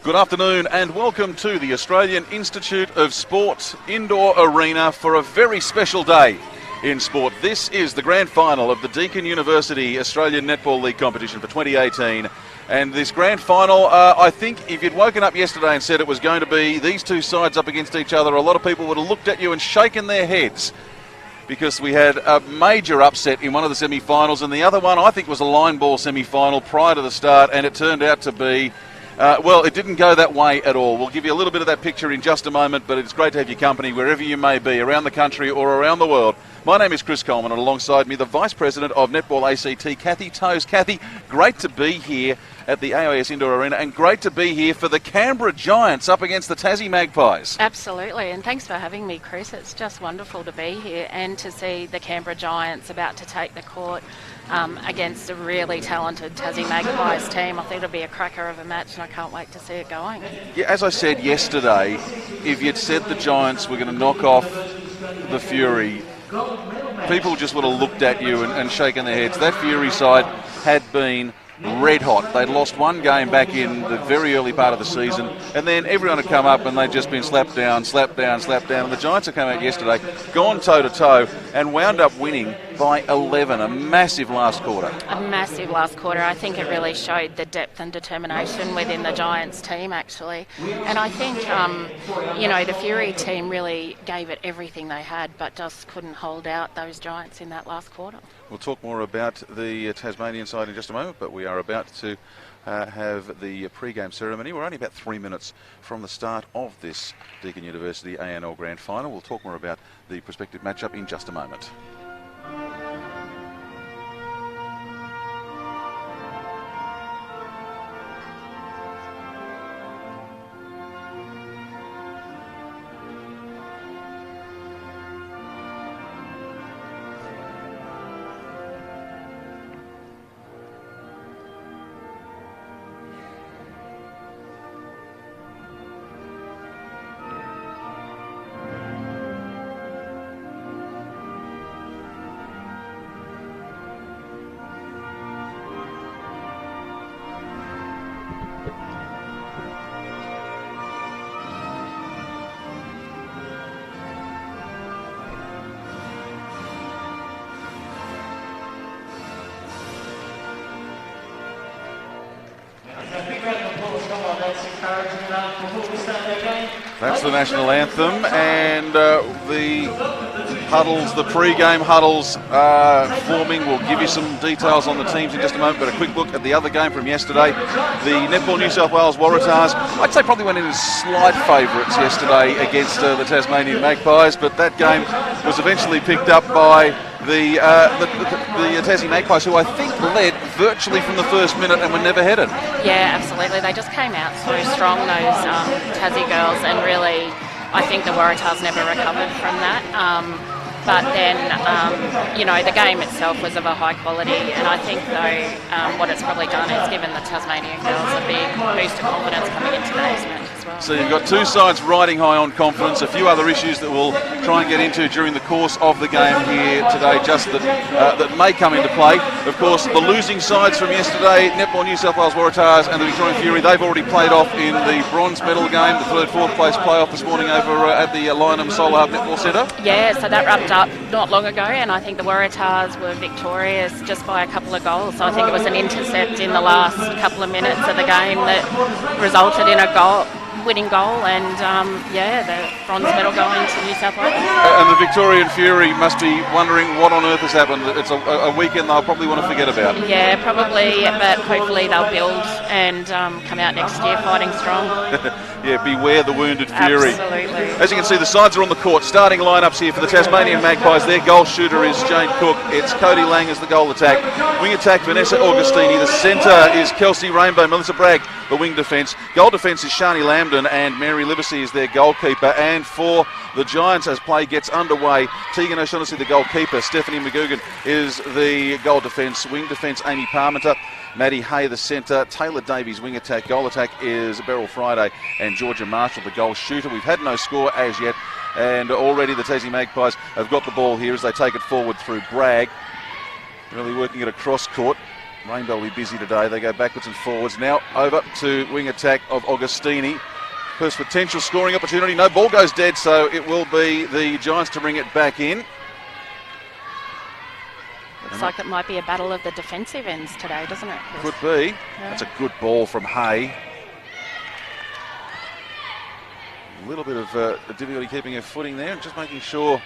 Good afternoon and welcome to the Australian Institute of Sport Indoor Arena for a very special day in sport. This is the grand final of the Deakin University Australian Netball League competition for 2018. And this grand final, I think if you'd woken up yesterday and said it was going to be these two sides up against each other, a lot of people would have looked at you and shaken their heads, because we had a major upset in one of the semi-finals, and the other one I think was a line ball semi-final prior to the start, and it turned out to be well, it didn't go that way at all. We'll give you a little bit of that picture in just a moment, but it's great to have your company wherever you may be, around the country or around the world. My name is Chris Coleman, and alongside me, the Vice President of Netball ACT, Kathy Toes. Kathy, great to be here at the AIS Indoor Arena, and great to be here for the Canberra Giants up against the Tassie Magpies. Absolutely, and thanks for having me, Chris. It's just wonderful to be here and to see the Canberra Giants about to take the court against a really talented Tassie Magpies team. I think it'll be a cracker of a match, and I can't wait to see it going. Yeah, as I said yesterday, if you'd said the Giants were going to knock off the Fury, people just would have looked at you and shaken their heads. That Fury side had been red hot. They'd lost one game back in the very early part of the season, and then everyone had come up and they'd just been slapped down, slapped down, slapped down. And the Giants have come out yesterday, gone toe-to-toe, and wound up winning by 11, a massive last quarter. A massive last quarter. I think it really showed the depth and determination within the Giants team, actually. And I think, the Fury team really gave it everything they had, but just couldn't hold out those Giants in that last quarter. We'll talk more about the Tasmanian side in just a moment, but we are about to have the pre-game ceremony. We're only about 3 minutes from the start of this Deakin University ANL Grand Final. We'll talk more about the prospective matchup in just a moment. That's the national anthem, and the huddles, the pre-game huddles forming. We'll give you some details on the teams in just a moment, but a quick look at the other game from yesterday. The Netball New South Wales Waratahs, I'd say probably went in as slight favourites yesterday against the Tasmanian Magpies, but that game was eventually picked up by the Tassie Magpies, who I think led virtually from the first minute and were never headed. Yeah, absolutely. They just came out so strong, those Tassie girls, and really, I think the Waratahs never recovered from that. But then, the game itself was of a high quality, and I think, though, what it's probably done is given the Tasmanian girls a big boost of confidence coming into today's match as well. So you've got two sides riding high on confidence, a few other issues that we'll try and get into during the course of the game here today, just that may come into play. Of course, the losing sides from yesterday, Netball New South Wales Waratahs and the Victorian Fury, they've already played off in the bronze medal game, the third, fourth place playoff this morning over at the Lynham Solar Hub Netball Centre. Yeah, so that wrapped up not long ago, and I think the Waratahs were victorious just by a couple of goals. So I think it was an intercept in the last couple of minutes of the game that resulted in a winning goal, and the bronze medal going to New South Wales. And the Victorian Fury must be wondering what on earth has happened. It's a weekend they'll probably want to forget about. Yeah, probably, but hopefully they'll build and come out next year fighting strong. Yeah, beware the wounded Fury. Absolutely. As you can see, the sides are on the court. Starting lineups here for the Tasmanian Magpies. Their goal shooter is Jane Cook. It's Cody Lang as the goal attack. Wing attack, Vanessa Augustini. The centre is Kelsey Rainbow. Melissa Bragg, the wing defence. Goal defence is Shani Lambden, and Mary Livesey is their goalkeeper. And for the Giants, as play gets underway, Tegan O'Shaughnessy, the goalkeeper. Stephanie McGugan is the goal defence. Wing defence, Amy Parmenter. Maddie Hay, the centre. Taylor Davies, wing attack. Goal attack is Beryl Friday, and Georgia Marshall, the goal shooter. We've had no score as yet, and already the Tassie Magpies have got the ball here as they take it forward through Bragg. Really working it across court. Rainbow will be busy today. They go backwards and forwards. Now over to wing attack of Augustini. First potential scoring opportunity. No, ball goes dead, so it will be the Giants to bring it back in. Looks like it might be a battle of the defensive ends today, doesn't it, Chris? Could be. Yeah. That's a good ball from Hay. A little bit of difficulty keeping her footing there and just making sure.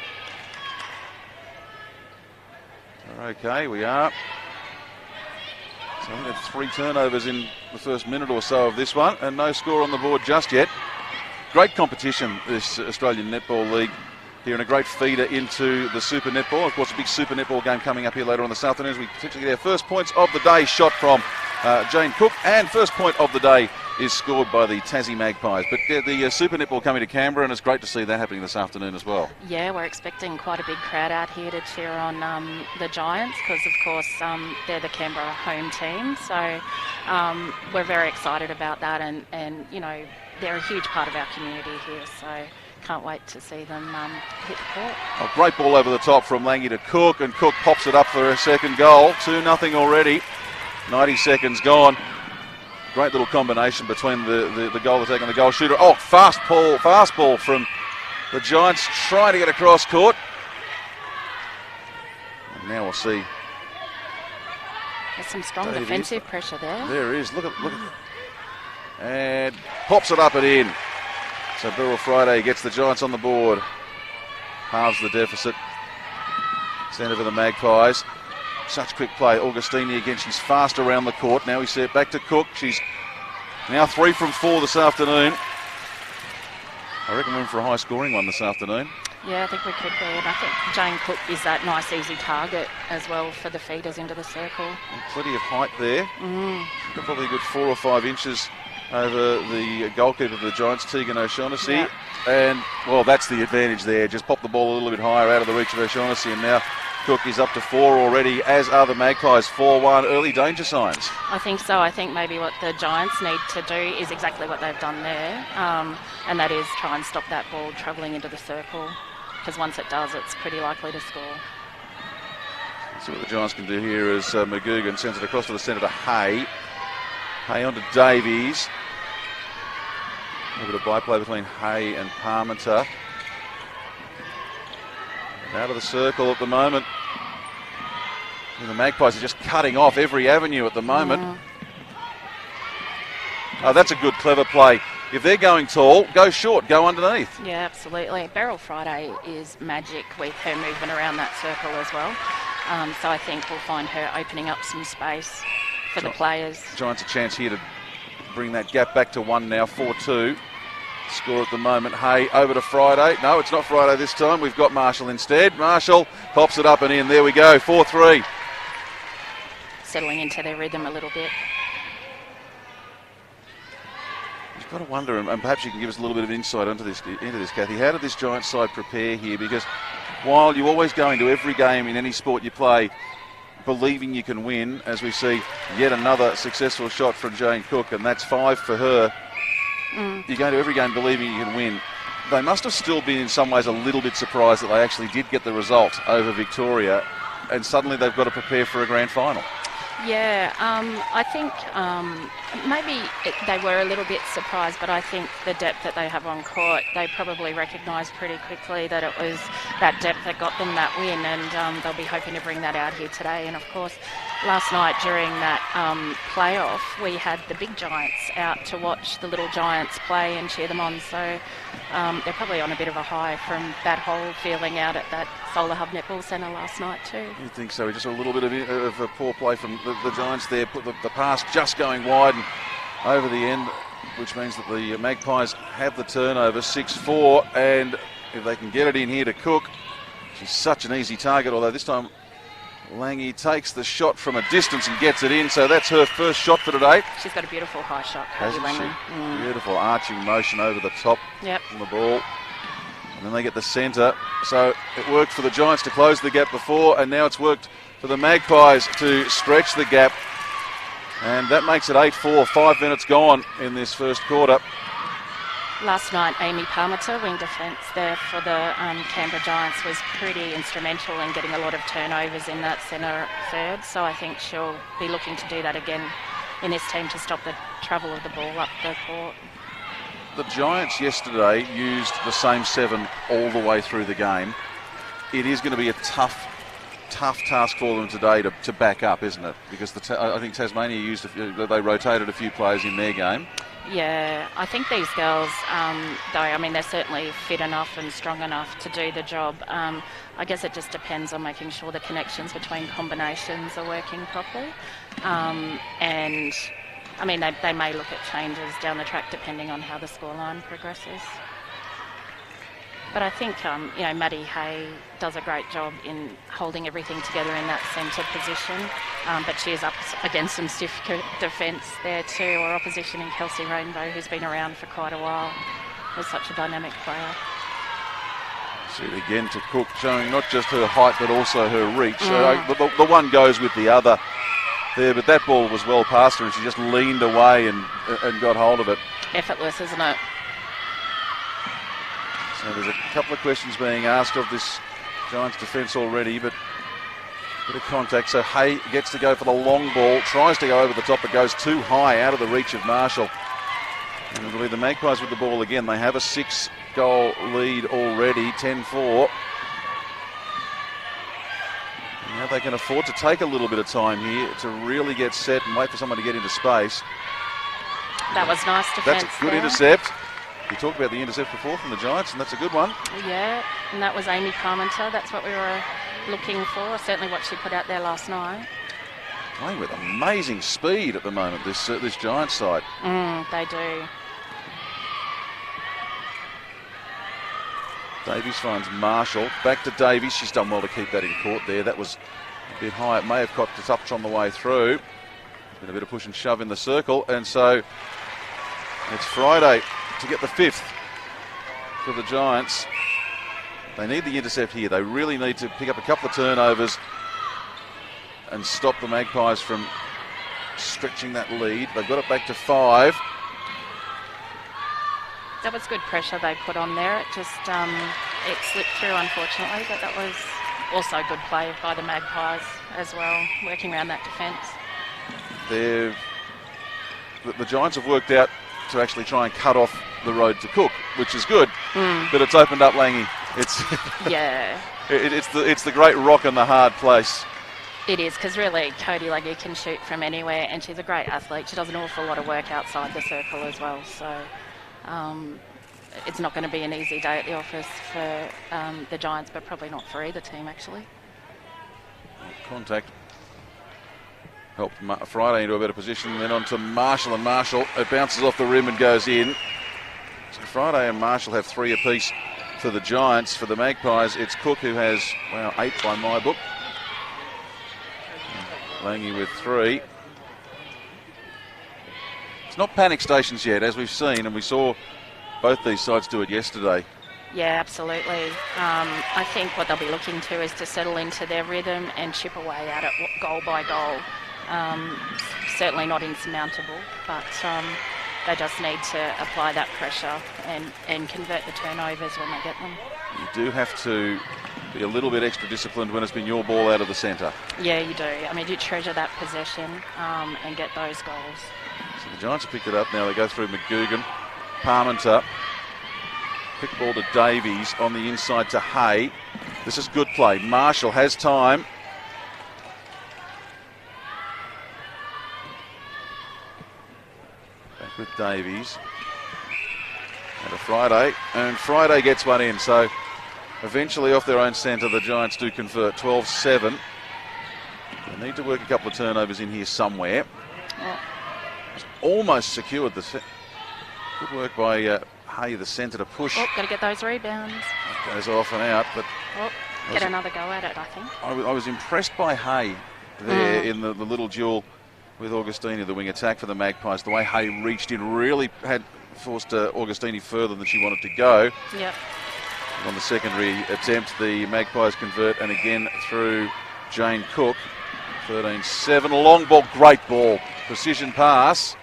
Okay, we are. So I think that's 3 turnovers in the first minute or so of this one, and no score on the board just yet. Great competition, this Australian Netball League here, and a great feeder into the Super Netball. Of course, a big Super Netball game coming up here later on this afternoon as we potentially get our first points of the day shot from Jane Cook, and first point of the day is scored by the Tassie Magpies. But the Super Netball coming to Canberra, and it's great to see that happening this afternoon as well. Yeah, we're expecting quite a big crowd out here to cheer on the Giants because, of course, they're the Canberra home team. So we're very excited about that, and you know, they're a huge part of our community here. So can't wait to see them hit the court. A great ball over the top from Lange to Cook, and Cook pops it up for her second goal. 2-0 already. 90 seconds gone. Great little combination between the goal attack and the goal shooter. Oh, fast ball from the Giants trying to get across court. And now we'll see. There's some strong defensive pressure there. There is. Look at. And pops it up and in. So Beryl Friday gets the Giants on the board. Halves the deficit. Centre for the Magpies. Such quick play. Augustini again. She's fast around the court. Now we see it back to Cook. She's now 3 from 4 this afternoon. I reckon we're in for a high scoring one this afternoon. Yeah, I think we could be. And I think Jane Cook is that nice, easy target as well for the feeders into the circle. And plenty of height there. Got probably a good 4 or 5 inches over the goalkeeper of the Giants, Tegan O'Shaughnessy. Yeah. And, well, that's the advantage there. Just pop the ball a little bit higher out of the reach of O'Shaughnessy, and now Cook is up to 4 already, as are the Magpies. 4-1, early danger signs. I think so. I think maybe what the Giants need to do is exactly what they've done there, and that is try and stop that ball travelling into the circle, because once it does, it's pretty likely to score. Let's see what the Giants can do here as McGugan sends it across to the centre to Hay. Hay on to Davies. A bit of byplay between Hay and Parmenter. Out of the circle at the moment. And the Magpies are just cutting off every avenue at the moment. Oh, that's a good, clever play. If they're going tall, go short, go underneath. Yeah, absolutely. Beryl Friday is magic with her movement around that circle as well. So I think we'll find her opening up some space for the players. Giants a chance here to bring that gap back to 1 now, 4-2. Score at the moment. Hay over to Friday. No, it's not Friday this time. We've got Marshall instead. Marshall pops it up and in. There we go. 4-3. Settling into their rhythm a little bit. You've got to wonder, and perhaps you can give us a little bit of insight into this, Kathy. How did this Giants side prepare here? Because while you always go into every game in any sport you play believing you can win, as we see yet another successful shot from Jane Cook, and that's 5 for her. You go to every game believing you can win. They must have still been in some ways a little bit surprised that they actually did get the result over Victoria, and suddenly they've got to prepare for a grand final. Yeah, I think maybe they were a little bit surprised, but I think the depth that they have on court, they probably recognised pretty quickly that it was that depth that got them that win, and they'll be hoping to bring that out here today. And of course, last night during that playoff, we had the big Giants out to watch the little Giants play and cheer them on. So they're probably on a bit of a high from that whole feeling out at that Solar Hub Netball Centre last night too. You think so? Just a little bit of a poor play from the Giants there. Put the pass just going wide and over the end, which means that the Magpies have the turnover, 6-4. And if they can get it in here to Cook, she's such an easy target, although this time Lange takes the shot from a distance and gets it in, so that's her first shot for today. She's got a beautiful high shot, hasn't she? Beautiful arching motion over the top on the ball. And then they get the centre. So it worked for the Giants to close the gap before, and now it's worked for the Magpies to stretch the gap. And that makes it 8-4, 5 minutes gone in this first quarter. Last night, Amy Parmenter, wing defence there for the Canberra Giants, was pretty instrumental in getting a lot of turnovers in that centre third. So I think she'll be looking to do that again in this team to stop the travel of the ball up the court. The Giants yesterday used the same 7 all the way through the game. It is going to be a tough task for them today to back up, isn't it? Because I think Tasmania they rotated a few players in their game. Yeah, I think these girls, though, I mean, they're certainly fit enough and strong enough to do the job. I guess it just depends on making sure the connections between combinations are working properly. And, I mean, they may look at changes down the track depending on how the scoreline progresses. But I think, Maddie Hay does a great job in holding everything together in that centre position. But she is up against some stiff defence there too, or opposition in Kelsey Rainbow, who's been around for quite a while. Was such a dynamic player. See it again to Cook, showing not just her height but also her reach. The one goes with the other there, but that ball was well past her and she just leaned away and got hold of it. Effortless, isn't it? So there's a couple of questions being asked of this Giants defence already, but a bit of contact. So Hay gets to go for the long ball, tries to go over the top, but goes too high, out of the reach of Marshall. And it'll be the Magpies with the ball again. They have a 6-goal lead already, 10-4. Now they can afford to take a little bit of time here to really get set and wait for someone to get into space. That was nice defence. That's a good intercept. We talked about the intercept before from the Giants, and that's a good one. Yeah, and that was Amy Parmenter. That's what we were looking for, certainly what she put out there last night. Playing with amazing speed at the moment, this Giants side. They do. Davies finds Marshall. Back to Davies. She's done well to keep that in court there. That was a bit high. It may have caught the touch on the way through. Been a bit of push and shove in the circle, and so it's Friday to get the 5th for the Giants. They need the intercept here. They really need to pick up a couple of turnovers and stop the Magpies from stretching that lead. They've got it back to 5. That was good pressure they put on there. It just it slipped through, unfortunately, but that was also good play by the Magpies as well, working around that defence. The Giants have worked out to actually try and cut off the road to Cook, which is good. But it's opened up Lange. It's yeah. It's the great rock in the hard place. It is, because really Cody Lange can shoot from anywhere, and she's a great athlete. She does an awful lot of work outside the circle as well. So it's not going to be an easy day at the office for the Giants, but probably not for either team actually. Contact helped Friday into a better position, then on to Marshall, and Marshall, it bounces off the rim and goes in. So Friday and Marshall have 3 apiece for the Giants. For the Magpies, it's Cook who has, 8 by my book. Lange with 3. It's not panic stations yet, as we've seen, and we saw both these sides do it yesterday. Yeah, absolutely. I think what they'll be looking to is to settle into their rhythm and chip away at it goal by goal. Certainly not insurmountable, but they just need to apply that pressure and convert the turnovers when they get them. You do have to be a little bit extra disciplined when it's been your ball out of the centre. Yeah, you do. I mean, you treasure that possession and get those goals. So the Giants have picked it up now. They go through McGugan, Parmenter. Quick ball to Davies on the inside to Hay. This is good play. Marshall has time. Back with Davies. And to Friday. And Friday gets one in. So eventually off their own centre, the Giants do convert 12-7. They need to work a couple of turnovers in here somewhere. It's almost secured the set. Good work by Hay, the centre, to push. Got to get those rebounds. It goes off and out, but get another go at it, I think. I was impressed by Hay there in the little duel with Augustini, the wing attack for the Magpies. The way Hay reached in really had forced Augustini further than she wanted to go. Yep. On the secondary attempt, the Magpies convert, and again through Jane Cook. 13-7, long ball, great ball. Precision pass.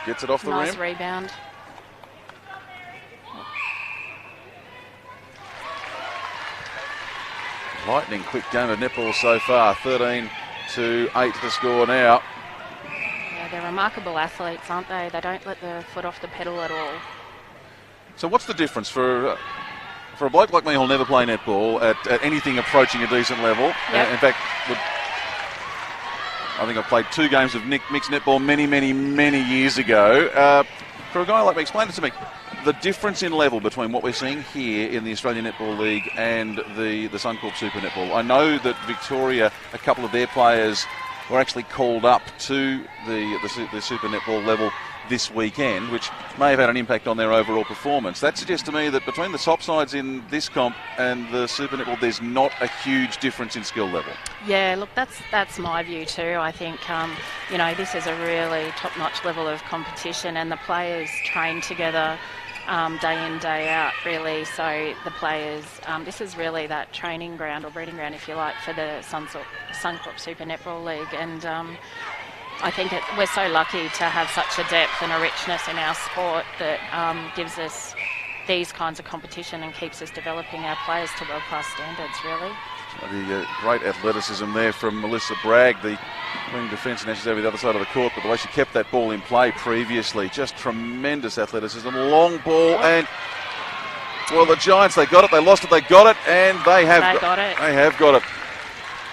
Gets it off the rim. Nice rebound. Lightning quick game of netball so far. 13-8 the score now. Yeah, they're remarkable athletes, aren't they? They don't let the foot off the pedal at all. So what's the difference for a bloke like me who'll never play netball at anything approaching a decent level? Yep. In fact, I think I played 2 games of mixed netball many years ago. For a guy like me, explain it to me. The difference in level between what we're seeing here in the Australian Netball League and the Suncorp Super Netball. I know that Victoria, a couple of their players were actually called up to the Super Netball level this weekend, which may have had an impact on their overall performance. That suggests to me that between the top sides in this comp and the Super Netball, there's not a huge difference in skill level. Yeah, look, that's my view too. I think, this is a really top-notch level of competition, and the players train together day in, day out, really. So the players, this is really that training ground or breeding ground, if you like, for the Suncorp Super Netball League. And I think we're so lucky to have such a depth and a richness in our sport that gives us these kinds of competition and keeps us developing our players to world-class standards, really. The great athleticism there from Melissa Bragg, the wing defence, and now she's over the other side of the court, but the way she kept that ball in play previously, just tremendous athleticism. Long ball, and well, the Giants, they got it, they lost it, they got it, and they have got it. They have got it.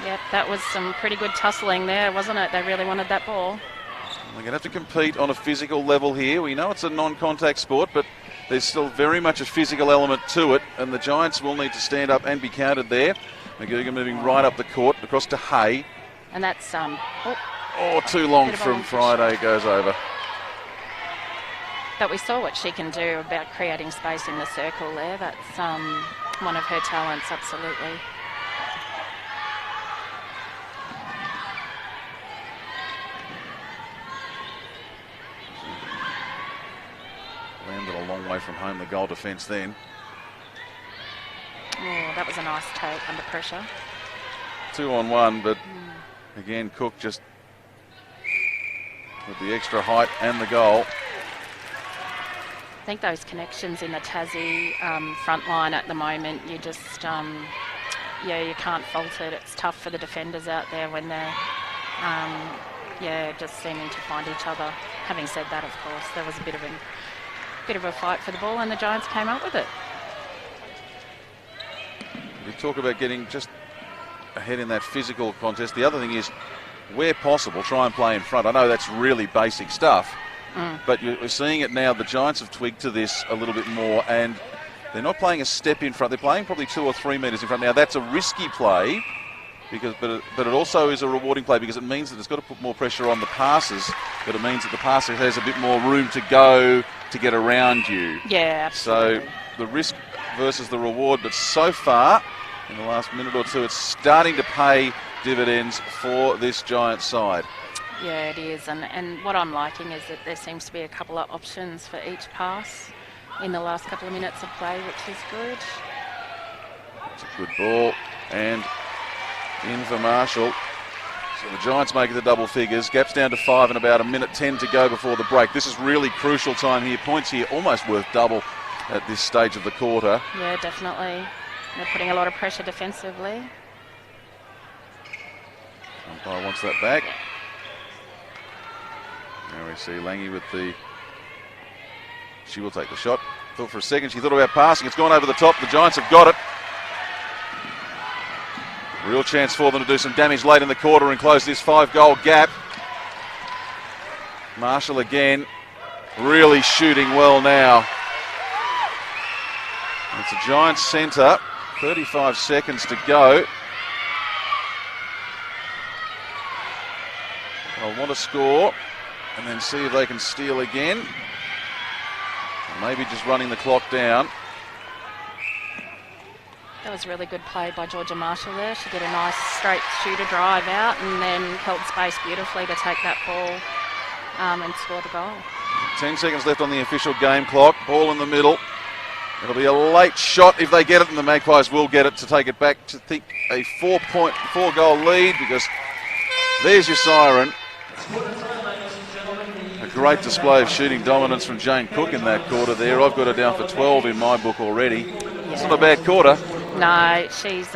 Yep, that was some pretty good tussling there, wasn't it? They really wanted that ball. They're going to have to compete on a physical level here. We know it's a non-contact sport, but there's still very much a physical element to it, and the Giants will need to stand up and be counted there. McGugan moving right up the court, across to Hay. And that's too long from Friday, goes over. But we saw what she can do about creating space in the circle there. That's one of her talents, absolutely. Landed a long way from home, the goal defence then. Oh, that was a nice take under pressure. 2-on-1, but again, Cook just with the extra height and the goal. I think those connections in the Tassie front line at the moment, you just, you can't fault it. It's tough for the defenders out there when they're, just seeming to find each other. Having said that, of course, there was a bit of a fight for the ball, and the Giants came up with it. We talk about getting just ahead in that physical contest. The other thing is, where possible, try and play in front. I know that's really basic stuff, but we're seeing it now. The Giants have twigged to this a little bit more, and they're not playing a step in front. They're playing probably 2 or 3 metres in front. Now, that's a risky play, but it also is a rewarding play because it means that it's got to put more pressure on the passes, but it means that the passer has a bit more room to go to get around you. Yeah, absolutely. So the risk versus the reward, but so far in the last minute or two it's starting to pay dividends for this Giants side. Yeah, it is, and what I'm liking is that there seems to be a couple of options for each pass in the last couple of minutes of play, which is good. It's a good ball, and in for Marshall. So the Giants making the double figures. Gap's down to 5 and about 1:10 to go before the break. This is really crucial time here. Points here almost worth double at this stage of the quarter. Yeah, definitely. They're putting a lot of pressure defensively. Umpire wants that back. Now we see Lange with she will take the shot. Thought for a second, she thought about passing. It's gone over the top. The Giants have got it. Real chance for them to do some damage late in the quarter and close this 5-goal gap. Marshall again, really shooting well now. It's a Giants centre, 35 seconds to go. They'll want to score and then see if they can steal again. Maybe just running the clock down. That was really good play by Georgia Marshall there. She did a nice straight shooter drive out and then held space beautifully to take that ball and score the goal. 10 seconds left on the official game clock. Ball in the middle. It'll be a late shot if they get it, and the Magpies will get it to take it back to think a 4-goal lead, because there's your siren. A great display of shooting dominance from Jane Cook in that quarter there. I've got her down for 12 in my book already. It's not a bad quarter. No, she's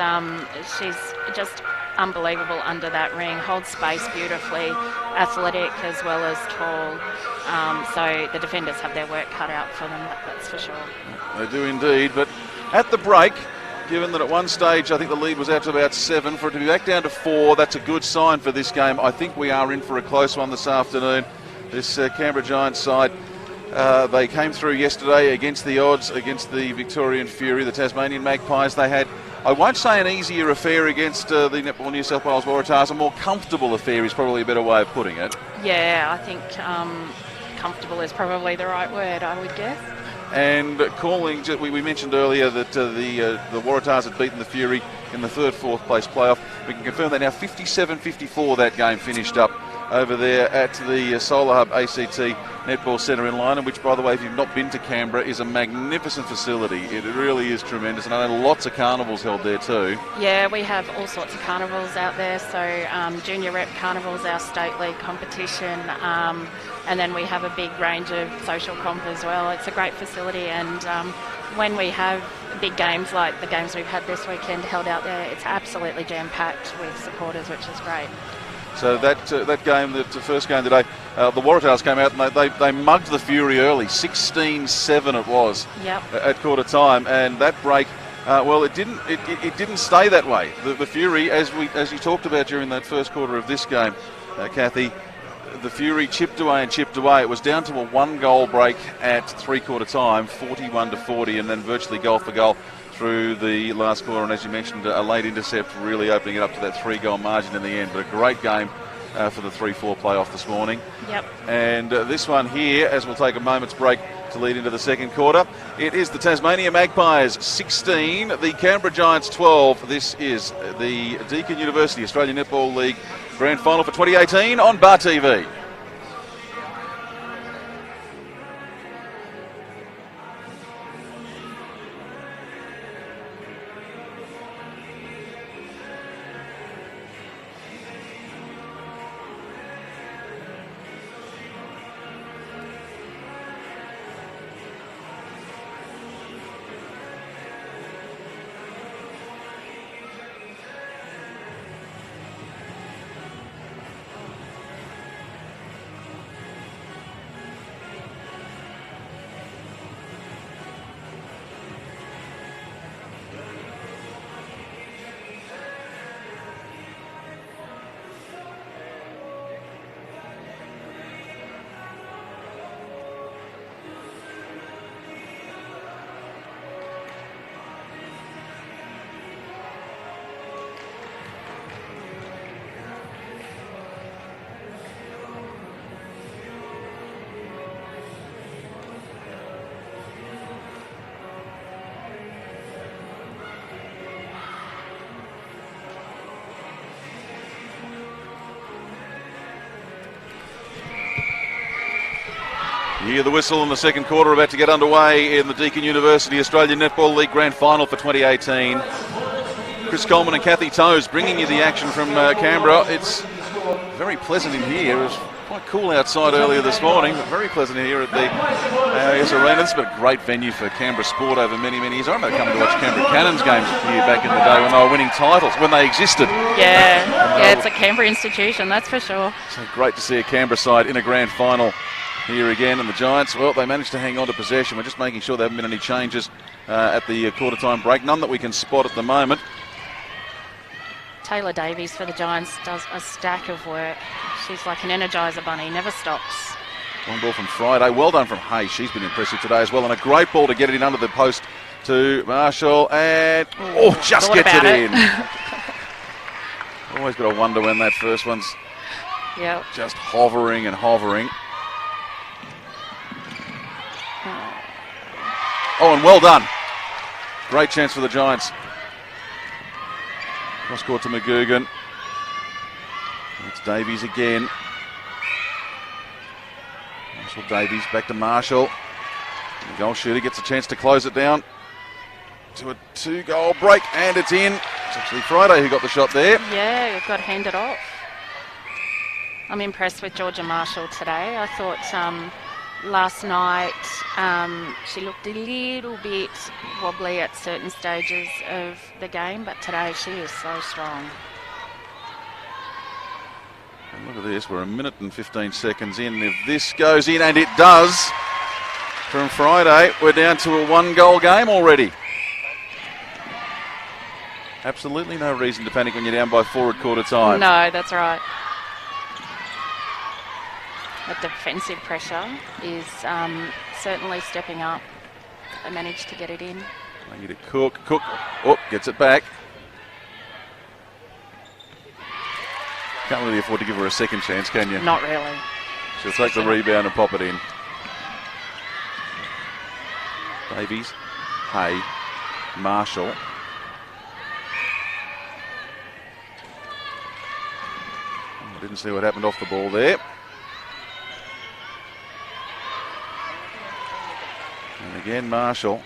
just unbelievable under that ring. Holds space beautifully, athletic as well as tall. So the defenders have their work cut out for them, that's for sure. They do indeed, but at the break, given that at one stage I think the lead was out to about 7, for it to be back down to 4, that's a good sign for this game. I think we are in for a close one this afternoon. This Canberra Giants side, they came through yesterday against the odds, against the Victorian Fury, the Tasmanian Magpies. They had, I won't say an easier affair against the Netball New South Wales Waratahs, a more comfortable affair is probably a better way of putting it. Yeah, I think comfortable is probably the right word, I would guess. And calling, we mentioned earlier that the Waratahs had beaten the Fury in the 3rd, 4th place playoff. We can confirm that now 57-54 that game finished up over there at the Solar Hub ACT Netball Centre in Lynon, which, by the way, if you've not been to Canberra, is a magnificent facility. It really is tremendous, and I know lots of carnivals held there too. Yeah, we have all sorts of carnivals out there. So Junior Rep Carnival's our state league competition, and then we have a big range of social comp as well. It's a great facility, and when we have big games like the games we've had this weekend held out there, it's absolutely jam-packed with supporters, which is great. So that game, the first game today, the Waratahs came out and they mugged the Fury early, 16-7 it was. Yep. At quarter time, and that break, well, it didn't stay that way. The Fury, as you talked about during that first quarter of this game, Kathy, the Fury chipped away and chipped away. It was down to a 1-goal break at 3-quarter time, 41-40, and then virtually goal for goal through the last quarter, and as you mentioned, a late intercept really opening it up to that 3-goal margin in the end. But a great game for the 3-4 playoff this morning. Yep. And this one here, as we'll take a moment's break to lead into the second quarter, it is the Tasmanian Magpies 16, the Canberra Giants 12. This is the Deakin University Australian Netball League Grand Final for 2018 on Bar TV. You hear the whistle in the second quarter about to get underway in the Deakin University Australian Netball League Grand Final for 2018. Chris Coleman and Kathy Toes bringing you the action from Canberra. It's very pleasant in here. It was quite cool outside earlier this morning, but very pleasant here at the AIS Arena. It's been a great venue for Canberra sport over many, many years. I remember coming to watch Canberra Cannons games here back in the day when they were winning titles, when they existed. Yeah, it's a Canberra institution, that's for sure. So great to see a Canberra side in a grand final here again. And the Giants, well, they managed to hang on to possession. We're just making sure there haven't been any changes at the quarter-time break. None that we can spot at the moment. Taylor Davies for the Giants does a stack of work. She's like an Energizer bunny, never stops. One ball from Friday. Well done from Hayes. She's been impressive today as well. And a great ball to get it in under the post to Marshall. And, just gets it in. Always got to wonder when that first one's just hovering and hovering. Oh, and well done. Great chance for the Giants. Cross court to McGugan. It's Davies again. Marshall Davies back to Marshall. The goal shooter gets a chance to close it down to a 2-goal break, and it's in. It's actually Friday who got the shot there. Yeah, it got handed off. I'm impressed with Georgia Marshall today. I thought last night she looked a little bit wobbly at certain stages of the game, but today she is so strong. And look at this, we're 1 minute and 15 seconds in. If this goes in, and it does, from Friday, we're down to a 1-goal game already. Absolutely no reason to panic when you're down by 4 at quarter time. No, that's right. The defensive pressure is certainly stepping up. They managed to get it in. They need a Cook. Cook, oh, gets it back. Can't really afford to give her a second chance, can you? Not really. She'll take the rebound and pop it in. Davies, Hay, Marshall. Oh, didn't see what happened off the ball there. And again, Marshall.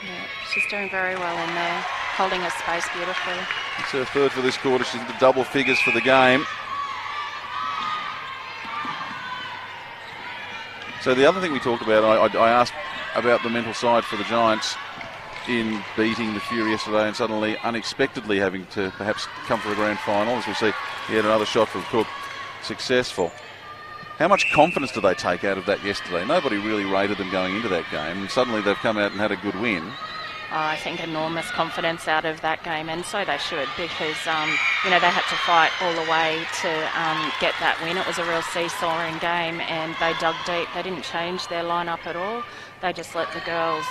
Yeah, she's doing very well in there, holding her space beautifully. It's her third for this quarter. She's into double figures for the game. So the other thing we talked about, I asked about the mental side for the Giants in beating the Fury yesterday and suddenly unexpectedly having to perhaps come for a grand final. As we see, he had another shot from Cook, successful. How much confidence did they take out of that yesterday? Nobody really rated them going into that game, and suddenly they've come out and had a good win. I think enormous confidence out of that game, and so they should, because they had to fight all the way to get that win. It was a real seesawing game, and they dug deep. They didn't change their lineup at all. They just let the girls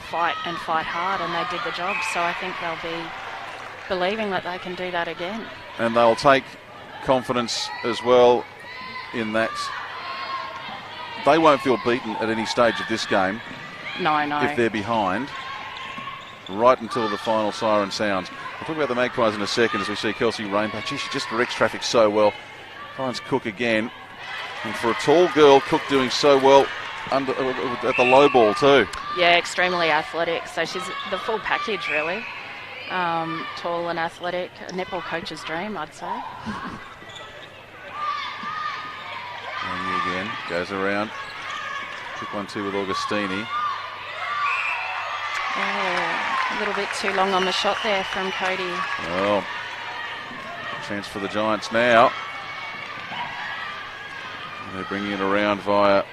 fight and fight hard, and they did the job. So I think they'll be believing that they can do that again. And they'll take confidence as well in that they won't feel beaten at any stage of this game. No. If they're behind, right until the final siren sounds. We'll talk about the Magpies in a second as we see Kelsey Rainbow. Gee, she just directs traffic so well. Finds Cook again. And for a tall girl, Cook doing so well at the low ball too. Yeah, extremely athletic. So she's the full package, really. Tall and athletic. A netball coach's dream, I'd say. And again, goes around. Quick 1-2 with Augustini. A little bit too long on the shot there from Cody. Well, chance for the Giants now. And they're bringing it around via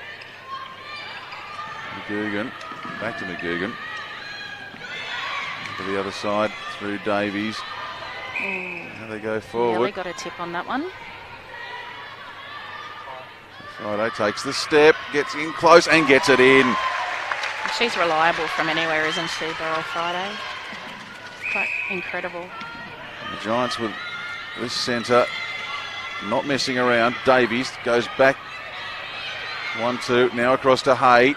McGugan. Back to McGugan. To the other side through Davies. Now they go forward. Really got a tip on that one. Friday takes the step, gets in close and gets it in. She's reliable from anywhere, isn't she, Beryl Friday? Quite incredible. And the Giants with this centre not messing around. Davies goes back. 1-2, now across to Hay.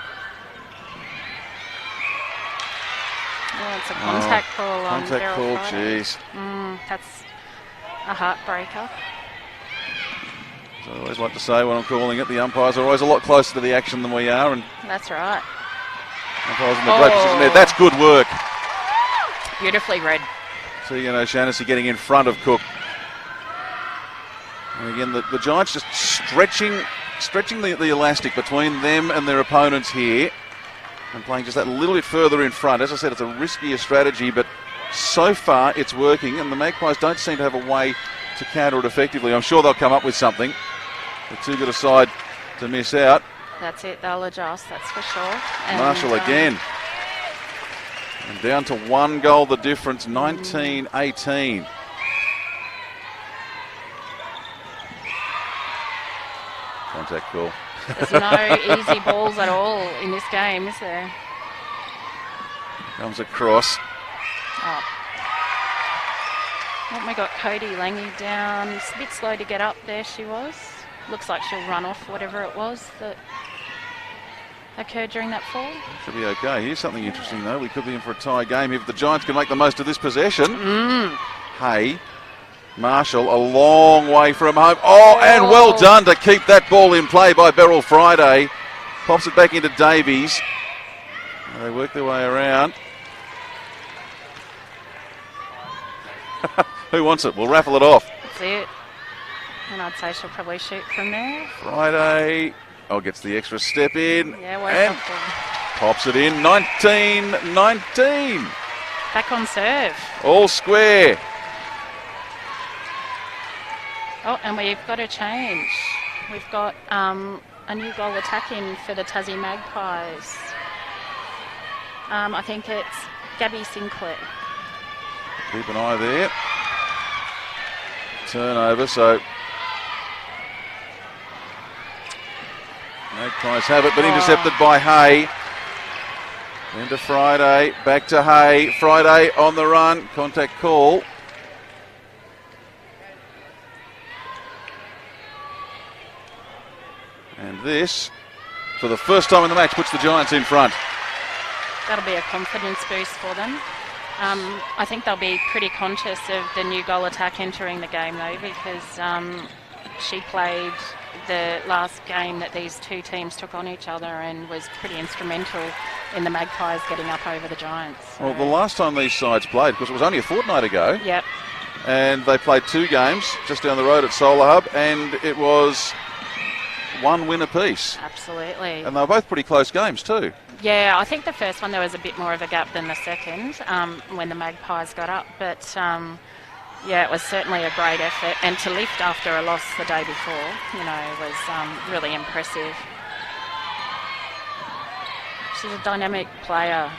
Oh, it's a contact call on contact Beryl call, Friday. jeez. That's a heartbreaker. So I always like to say when I'm calling it, the umpires are always a lot closer to the action than we are. And that's right. Umpires in the great position there. That's good work. Beautifully read. Tegan O'Shannessy getting in front of Cook. And again, the Giants just stretching the elastic between them and their opponents here. And playing just that little bit further in front. As I said, it's a riskier strategy, but so far it's working. And the Magpies don't seem to have a way to counter it effectively. I'm sure they'll come up with something. They're too good a side to miss out. That's it, they'll adjust, that's for sure. And Marshall again. And down to 1 goal the difference, 19-18. Contact call. There's no easy balls at all in this game, is there? Comes across. Oh. Oh, we got Cody Lange down. It's a bit slow to get up there, she was. Looks like she'll run off whatever it was that occurred during that fall. Should be okay. Here's something interesting, though. We could be in for a tie game if the Giants can make the most of this possession. Hay, Marshall, a long way from home. Oh, and well done to keep that ball in play by Beryl Friday. Pops it back into Davies. They work their way around. Who wants it? We'll raffle it off. That's it. And I'd say she'll probably shoot from there. Friday. gets the extra step in. Yeah, well and pops it in. 19-19. Back on serve. All square. Oh, and we've got a change. We've got a new goal attack in for the Tassie Magpies. I think it's Gabby Sinclair. Keep an eye there. Turnover, so Magpies have it, but intercepted by Hay. Into Friday, back to Hay. Friday on the run, contact call. And this, for the first time in the match, puts the Giants in front. That'll be a confidence boost for them. I think they'll be pretty conscious of the new goal attack entering the game, though, because she played the last game that these two teams took on each other and was pretty instrumental in the Magpies getting up over the Giants. So. Well, the last time these sides played, because it was only a fortnight ago, yep. And they played 2 games just down the road at Solar Hub, and it was 1 win apiece. Absolutely. And they were both pretty close games too. Yeah, I think the first one there was a bit more of a gap than the second when the Magpies got up, but yeah, it was certainly a great effort, and to lift after a loss the day before, was really impressive. She's a dynamic player,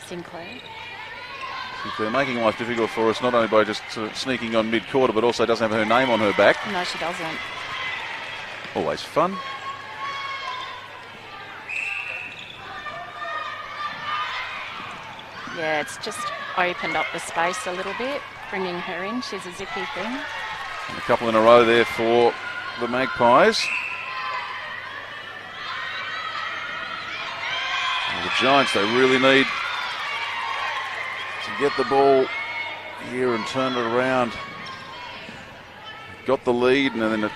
Sinclair. They're making life difficult for us, not only by just sneaking on mid-quarter, but also doesn't have her name on her back. No, she doesn't. Always fun. Yeah, it's just opened up the space a little bit, bringing her in. She's a zippy thing. And a couple in a row there for the Magpies. And the Giants, they really need to get the ball here and turn it around. Got the lead and then it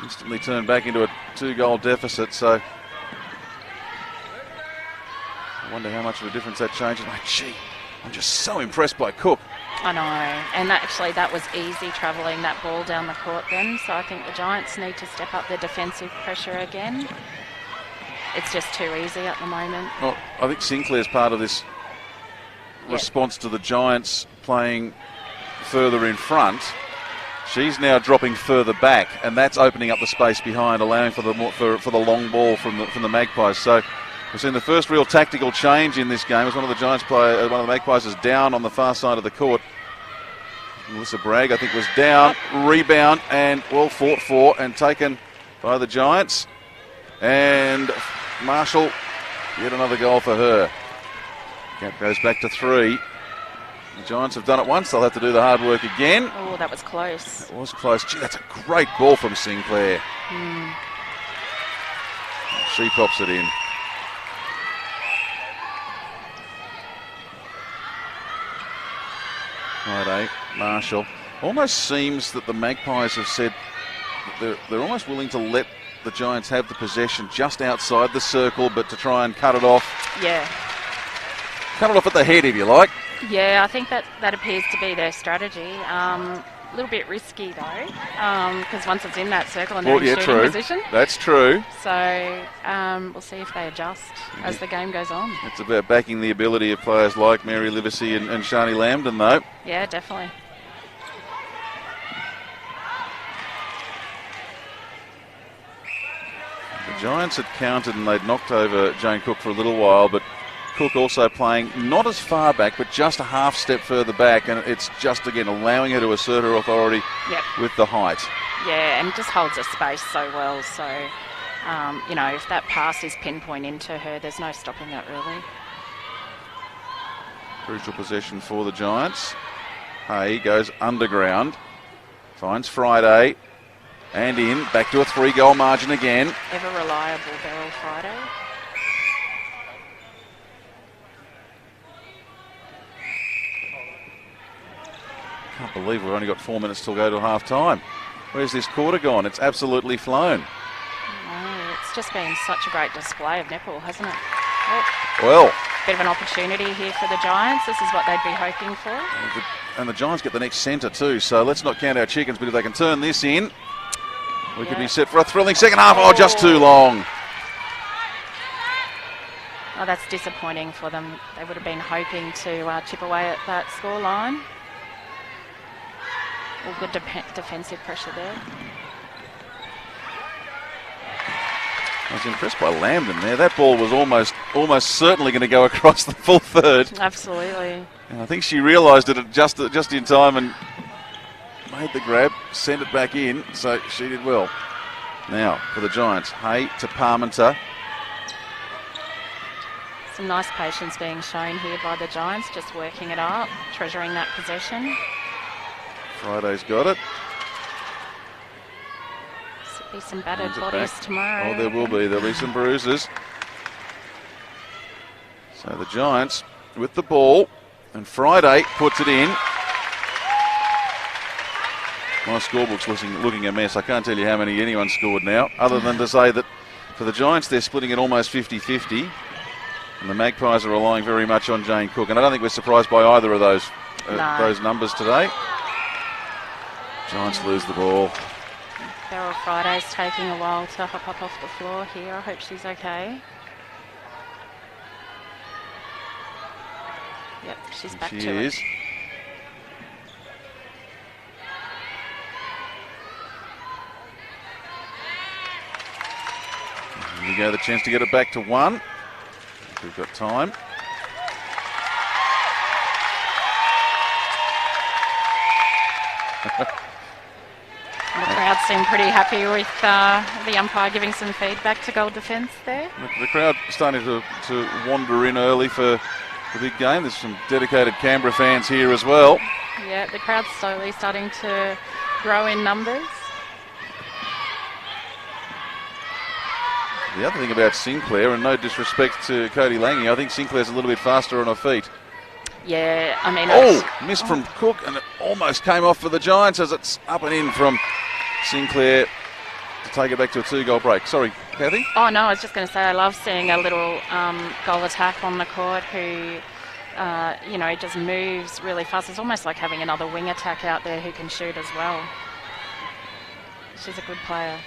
instantly turned back into a 2-goal deficit, so I wonder how much of a difference that changes. Gee, I'm just so impressed by Cook. I know, and actually that was easy travelling that ball down the court then, so I think the Giants need to step up their defensive pressure again. It's just too easy at the moment. Well, I think Sinclair's part of this response to the Giants playing further in front. She's now dropping further back, and that's opening up the space behind, allowing for the long ball from the Magpies. So we've seen the first real tactical change in this game as one of the Magpies is down on the far side of the court. Melissa Bragg, I think, was down, rebound, and well fought for and taken by the Giants. And Marshall, yet another goal for her. Gap goes back to 3. The Giants have done it once, they'll have to do the hard work again. Oh, that was close. It was close. Gee, that's a great ball from Sinclair. She pops it in. Friday, Marshall. Almost seems that the Magpies have said that they're almost willing to let the Giants have the possession just outside the circle, but to try and cut it off. Yeah. Cut it off at the head, if you like. Yeah, I think that appears to be their strategy. A little bit risky though, because once it's in that circle and they're in shooting position. That's true. So we'll see if they adjust as the game goes on. It's about backing the ability of players like Mary Livesey and Shani Lambden, though. Yeah, definitely. The Giants had counted and they'd knocked over Jane Cook for a little while, but Cook also playing not as far back, but just a half step further back, and it's just, again, allowing her to assert her authority with the height. Yeah, and just holds her space so well. So, if that pass is pinpoint into her, there's no stopping it, really. Crucial possession for the Giants. Hay goes underground, finds Friday, and in, back to a 3-goal margin again. Ever reliable, Beryl Friday. Can't believe we've only got 4 minutes till go to half time. Where's this quarter gone? It's absolutely flown. No, it's just been such a great display of netball, hasn't it? Well, bit of an opportunity here for the Giants. This is what they'd be hoping for. And the Giants get the next centre too, so let's not count our chickens, but if they can turn this in, We could be set for a thrilling second half. Oh, just too long. Oh, that's disappointing for them. They would have been hoping to chip away at that scoreline. All good defensive pressure there. I was impressed by Lambden there. That ball was almost certainly going to go across the full third. Absolutely. And I think she realised it just in time and made the grab, sent it back in, so she did well. Now for the Giants, Hay to Parmenter. Some nice patience being shown here by the Giants, just working it up, treasuring that possession. Friday's got it. Be some battered bodies tomorrow. Oh, there will be. There'll be some bruises. So the Giants with the ball, and Friday puts it in. My scorebook's looking a mess. I can't tell you how many anyone scored now, other than to say that for the Giants they're splitting it almost 50-50, and the Magpies are relying very much on Jane Cook, and I don't think we're surprised by either of those numbers today. Giants lose the ball. Beryl Friday's taking a while to hop up off the floor here. I hope she's okay. Yep, she's back to it. She is. Here we go, the chance to get it back to 1. We've got time. The crowd seem pretty happy with the umpire giving some feedback to goal defence there. The crowd starting to wander in early for the big game. There's some dedicated Canberra fans here as well. Yeah, the crowd's slowly starting to grow in numbers. The other thing about Sinclair, and no disrespect to Cody Lange, I think Sinclair's a little bit faster on her feet. Yeah, I mean... Missed from Cook, and it almost came off for the Giants as it's up and in from Sinclair to take it back to a 2-goal break. Sorry, Kathy? Oh, no, I was just going to say I love seeing a little goal attack on the court who, just moves really fast. It's almost like having another wing attack out there who can shoot as well. She's a good player.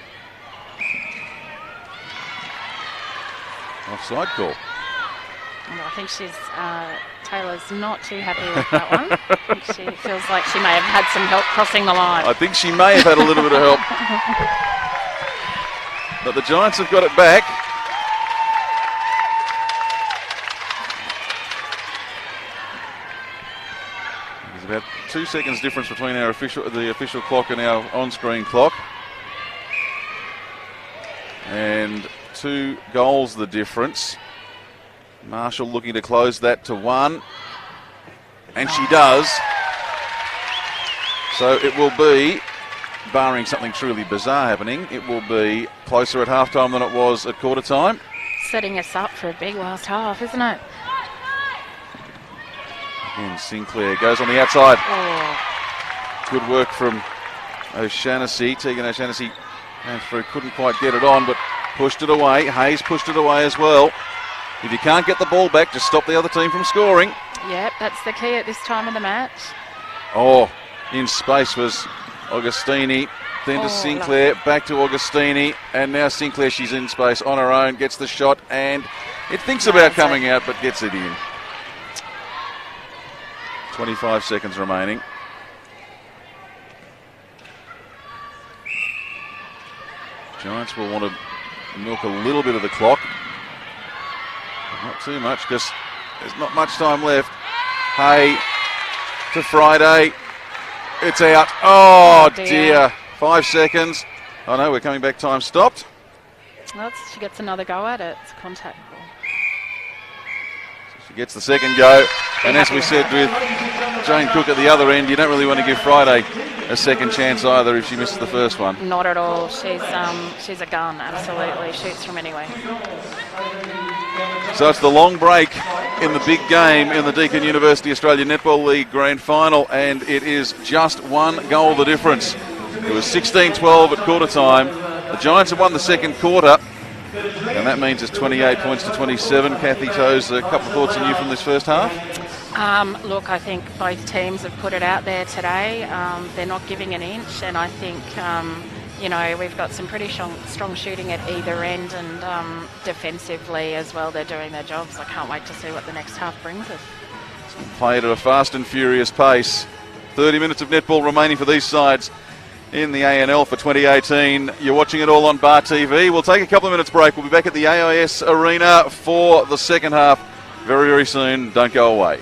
Offside call. I think Taylor's not too happy with that one. I think she feels like she may have had some help crossing the line. I think she may have had a little bit of help. But the Giants have got it back. There's about 2 seconds difference between the official clock and our on-screen clock. And 2 goals the difference. Marshall looking to close that to 1. And she does. So it will be, barring something truly bizarre happening, it will be closer at halftime than it was at quarter time. Setting us up for a big last half, isn't it? Again, Sinclair goes on the outside. Oh. Good work from O'Shannessy. Tegan O'Shannessy came through, couldn't quite get it on, but pushed it away. Hayes pushed it away as well. If you can't get the ball back, just stop the other team from scoring. Yep, that's the key at this time of the match. Oh, in space was Augustini. Then to Sinclair, back to Augustini. And now Sinclair, she's in space on her own, gets the shot, and it thinks about coming out, but gets it in. 25 seconds remaining. Giants will want to milk a little bit of the clock. Not too much, because there's not much time left. Hay to Friday. It's out. Oh, dear. 5 seconds. Oh, no, we're coming back. Time stopped. Well, she gets another go at it. It's a contact ball. So she gets the second go. And as we said with Jane Cook at the other end, you don't really want to give Friday a second chance either if she misses the first one. Not at all. She's a gun, absolutely. Shoots from anywhere. So it's the long break in the big game in the Deakin University Australia Netball League Grand Final, and it is just 1 goal the difference. It was 16-12 at quarter time. The Giants have won the second quarter, and that means it's 28 points to 27. Kathy Toes, a couple of thoughts on you from this first half? Look, I think both teams have put it out there today. They're not giving an inch, and I think you know, we've got some pretty strong shooting at either end, and defensively as well, they're doing their jobs. I can't wait to see what the next half brings us. Played at a fast and furious pace. 30 minutes of netball remaining for these sides in the ANL for 2018. You're watching it all on Bar TV. We'll take a couple of minutes break. We'll be back at the AIS Arena for the second half very, very soon. Don't go away.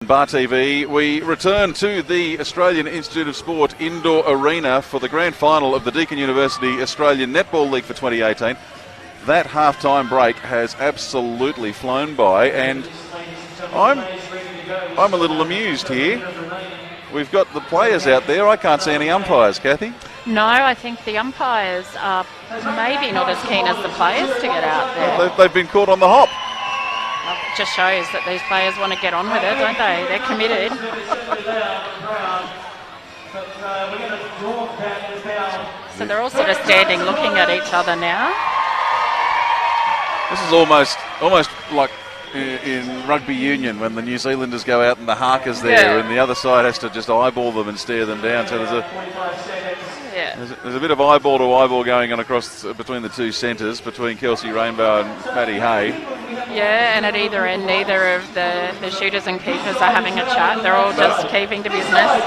Bar TV. We return to the Australian Institute of Sport Indoor Arena for the grand final of the Deakin University Australian Netball League for 2018. That half-time break has absolutely flown by, and I'm a little amused here. We've got the players out there. I can't see any umpires, Kathy. No, I think the umpires are maybe not as keen as the players to get out there. They've been caught on the hop. It just shows that these players want to get on with it, don't they? They're committed. So they're all sort of standing looking at each other now. This is almost like in rugby union when the New Zealanders go out and the harker's there, and the other side has to just eyeball them and stare them down. So there's a bit of eyeball to eyeball going on across between the two centres, between Kelsey Rainbow and Maddie Hay. Yeah, and at either end, neither of the shooters and keepers are having a chat. They're all just keeping to business.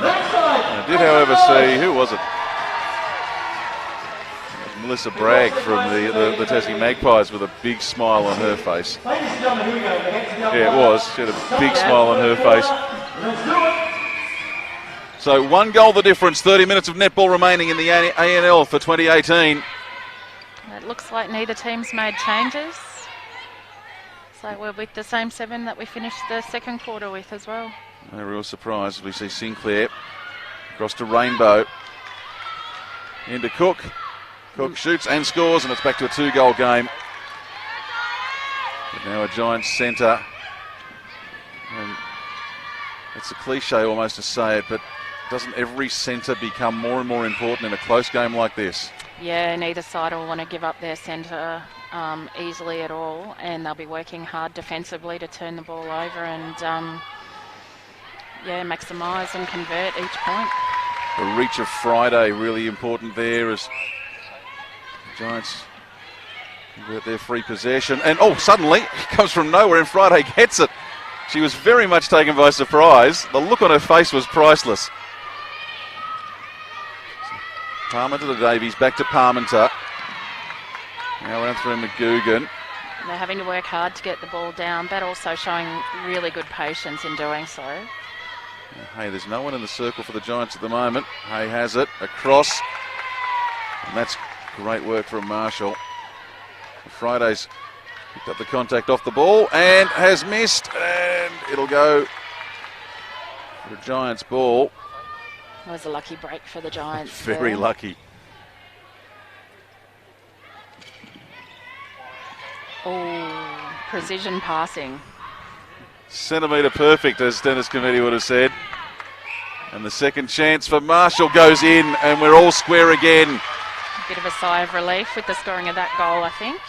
I did, however, see, who was it? Melissa Bragg from the Tasmanian Magpies with a big smile on her face. Yeah, it was. She had a big smile on her face. So 1 goal the difference, 30 minutes of netball remaining in the ANL for 2018. It looks like neither team's made changes. So we're with the same 7 that we finished the second quarter with as well. No real surprise as we see Sinclair across to Rainbow. Into Cook. Cook shoots and scores, and it's back to a 2-goal game. But now a Giants centre. And it's a cliche almost to say it, but doesn't every centre become more and more important in a close game like this? Yeah, neither side will want to give up their centre easily at all, and they'll be working hard defensively to turn the ball over and maximise and convert each point. The reach of Friday really important there as the Giants convert their free possession. And suddenly, it comes from nowhere and Friday gets it. She was very much taken by surprise. The look on her face was priceless. Parmenter to Davies, back to Parmenter. Now around through McGugan. They're having to work hard to get the ball down, but also showing really good patience in doing so. Hey, there's no one in the circle for the Giants at the moment. Hay has it, across. And that's great work from Marshall. Friday's picked up the contact off the ball and has missed. And it'll go for a Giants ball. It was a lucky break for the Giants. Very lucky. Oh, precision passing. Centimetre perfect, as Dennis Committee would have said. And the second chance for Marshall goes in, and we're all square again. A bit of a sigh of relief with the scoring of that goal, I think.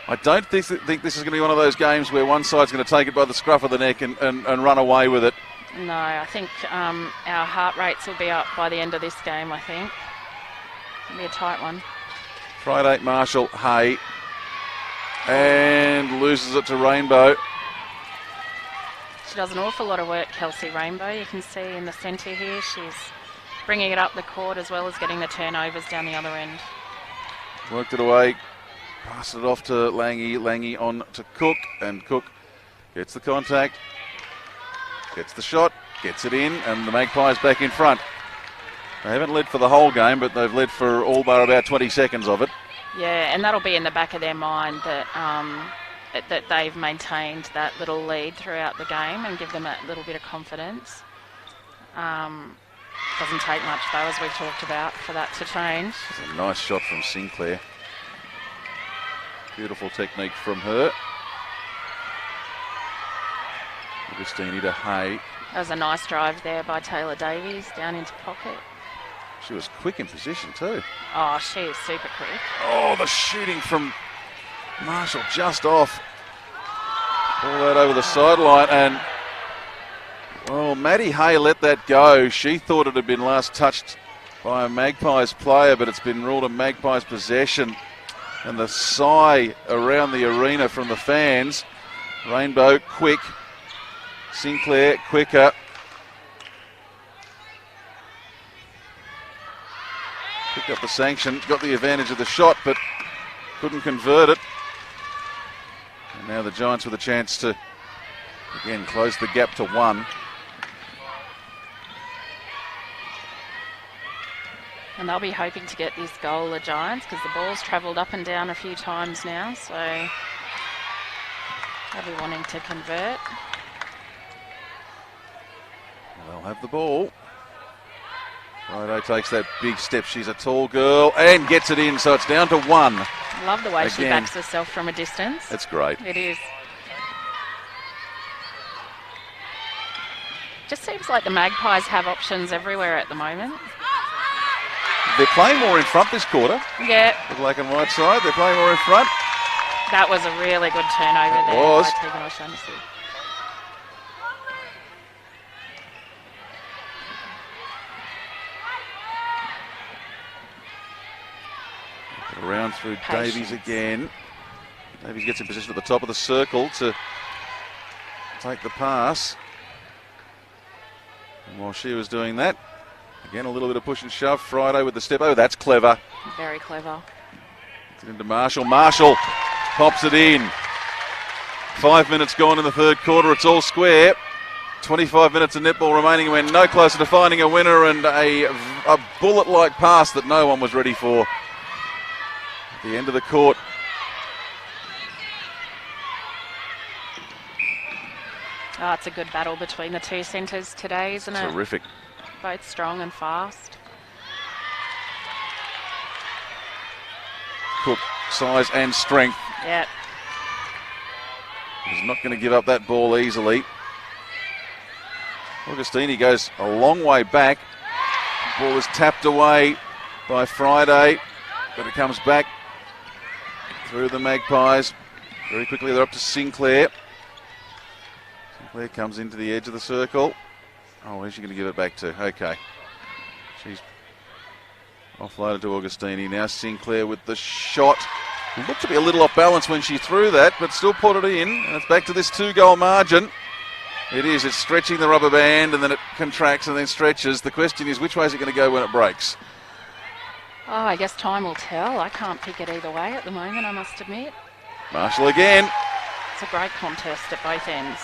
I don't think this is going to be one of those games where one side's going to take it by the scruff of the neck and run away with it. No, I think our heart rates will be up by the end of this game, I think. It'll be a tight one. Friday, Marshall, Hay. And loses it to Rainbow. She does an awful lot of work, Kelsey Rainbow. You can see in the centre here, she's bringing it up the court as well as getting the turnovers down the other end. Worked it away. Passed it off to Langy. Langy on to Cook. And Cook gets the contact. Gets the shot. Gets it in. And the Magpies back in front. They haven't led for the whole game, but they've led for all but about 20 seconds of it. Yeah, and that'll be in the back of their mind that that they've maintained that little lead throughout the game and give them a little bit of confidence. Doesn't take much, though, as we've talked about, for that to change. That's a nice shot from Sinclair. Beautiful technique from her. Augustini to Hay. That was a nice drive there by Taylor Davies down into pocket. She was quick in position too. Oh, she is super quick. Oh, the shooting from Marshall just off. All that over the sideline, and well, Maddie Hay let that go. She thought it had been last touched by a Magpies player, but it's been ruled a Magpies possession. And the sigh around the arena from the fans. Rainbow quick. Sinclair quicker. Picked up the sanction, got the advantage of the shot, but couldn't convert it. And now the Giants with a chance to, again, close the gap to 1. And they'll be hoping to get this goal, the Giants, because the ball's travelled up and down a few times now, so they'll be wanting to convert. They'll have the ball. Friday takes that big step. She's a tall girl and gets it in, so it's down to 1. I love the way she backs herself from a distance. That's great. It is. Just seems like the Magpies have options everywhere at the moment. They're playing more in front this quarter. Yeah. The black and white side, they're playing more in front. That was a really good turnover there was. by Tegan O'Shaughnessy. Around through Davies again. Davies gets in position at the top of the circle to take the pass. And while she was doing that, again a little bit of push and shove. Friday with the step. Oh, that's clever. Very clever. Gets it into Marshall. Marshall pops it in. 5 minutes gone in the third quarter. It's all square. 25 minutes of netball remaining. We're no closer to finding a winner, and a bullet-like pass that no one was ready for. The end of the court. Oh, it's a good battle between the two centres today, isn't it? Terrific. Both strong and fast. Cook, size and strength. Yep. He's not going to give up that ball easily. Augustini goes a long way back. Ball is tapped away by Friday, but it comes back through the Magpies. Very quickly they're up to Sinclair. Sinclair comes into the edge of the circle. Oh, where's she going to give it back to? Okay. She's offloaded to Augustini. Now Sinclair with the shot. It looked to be a little off balance when she threw that, but still put it in. And it's back to this 2-goal margin. It is. It's stretching the rubber band, and then it contracts and then stretches. The question is, which way is it going to go when it breaks? Oh, I guess time will tell. I can't pick it either way at the moment, I must admit. Marshall again. It's a great contest at both ends.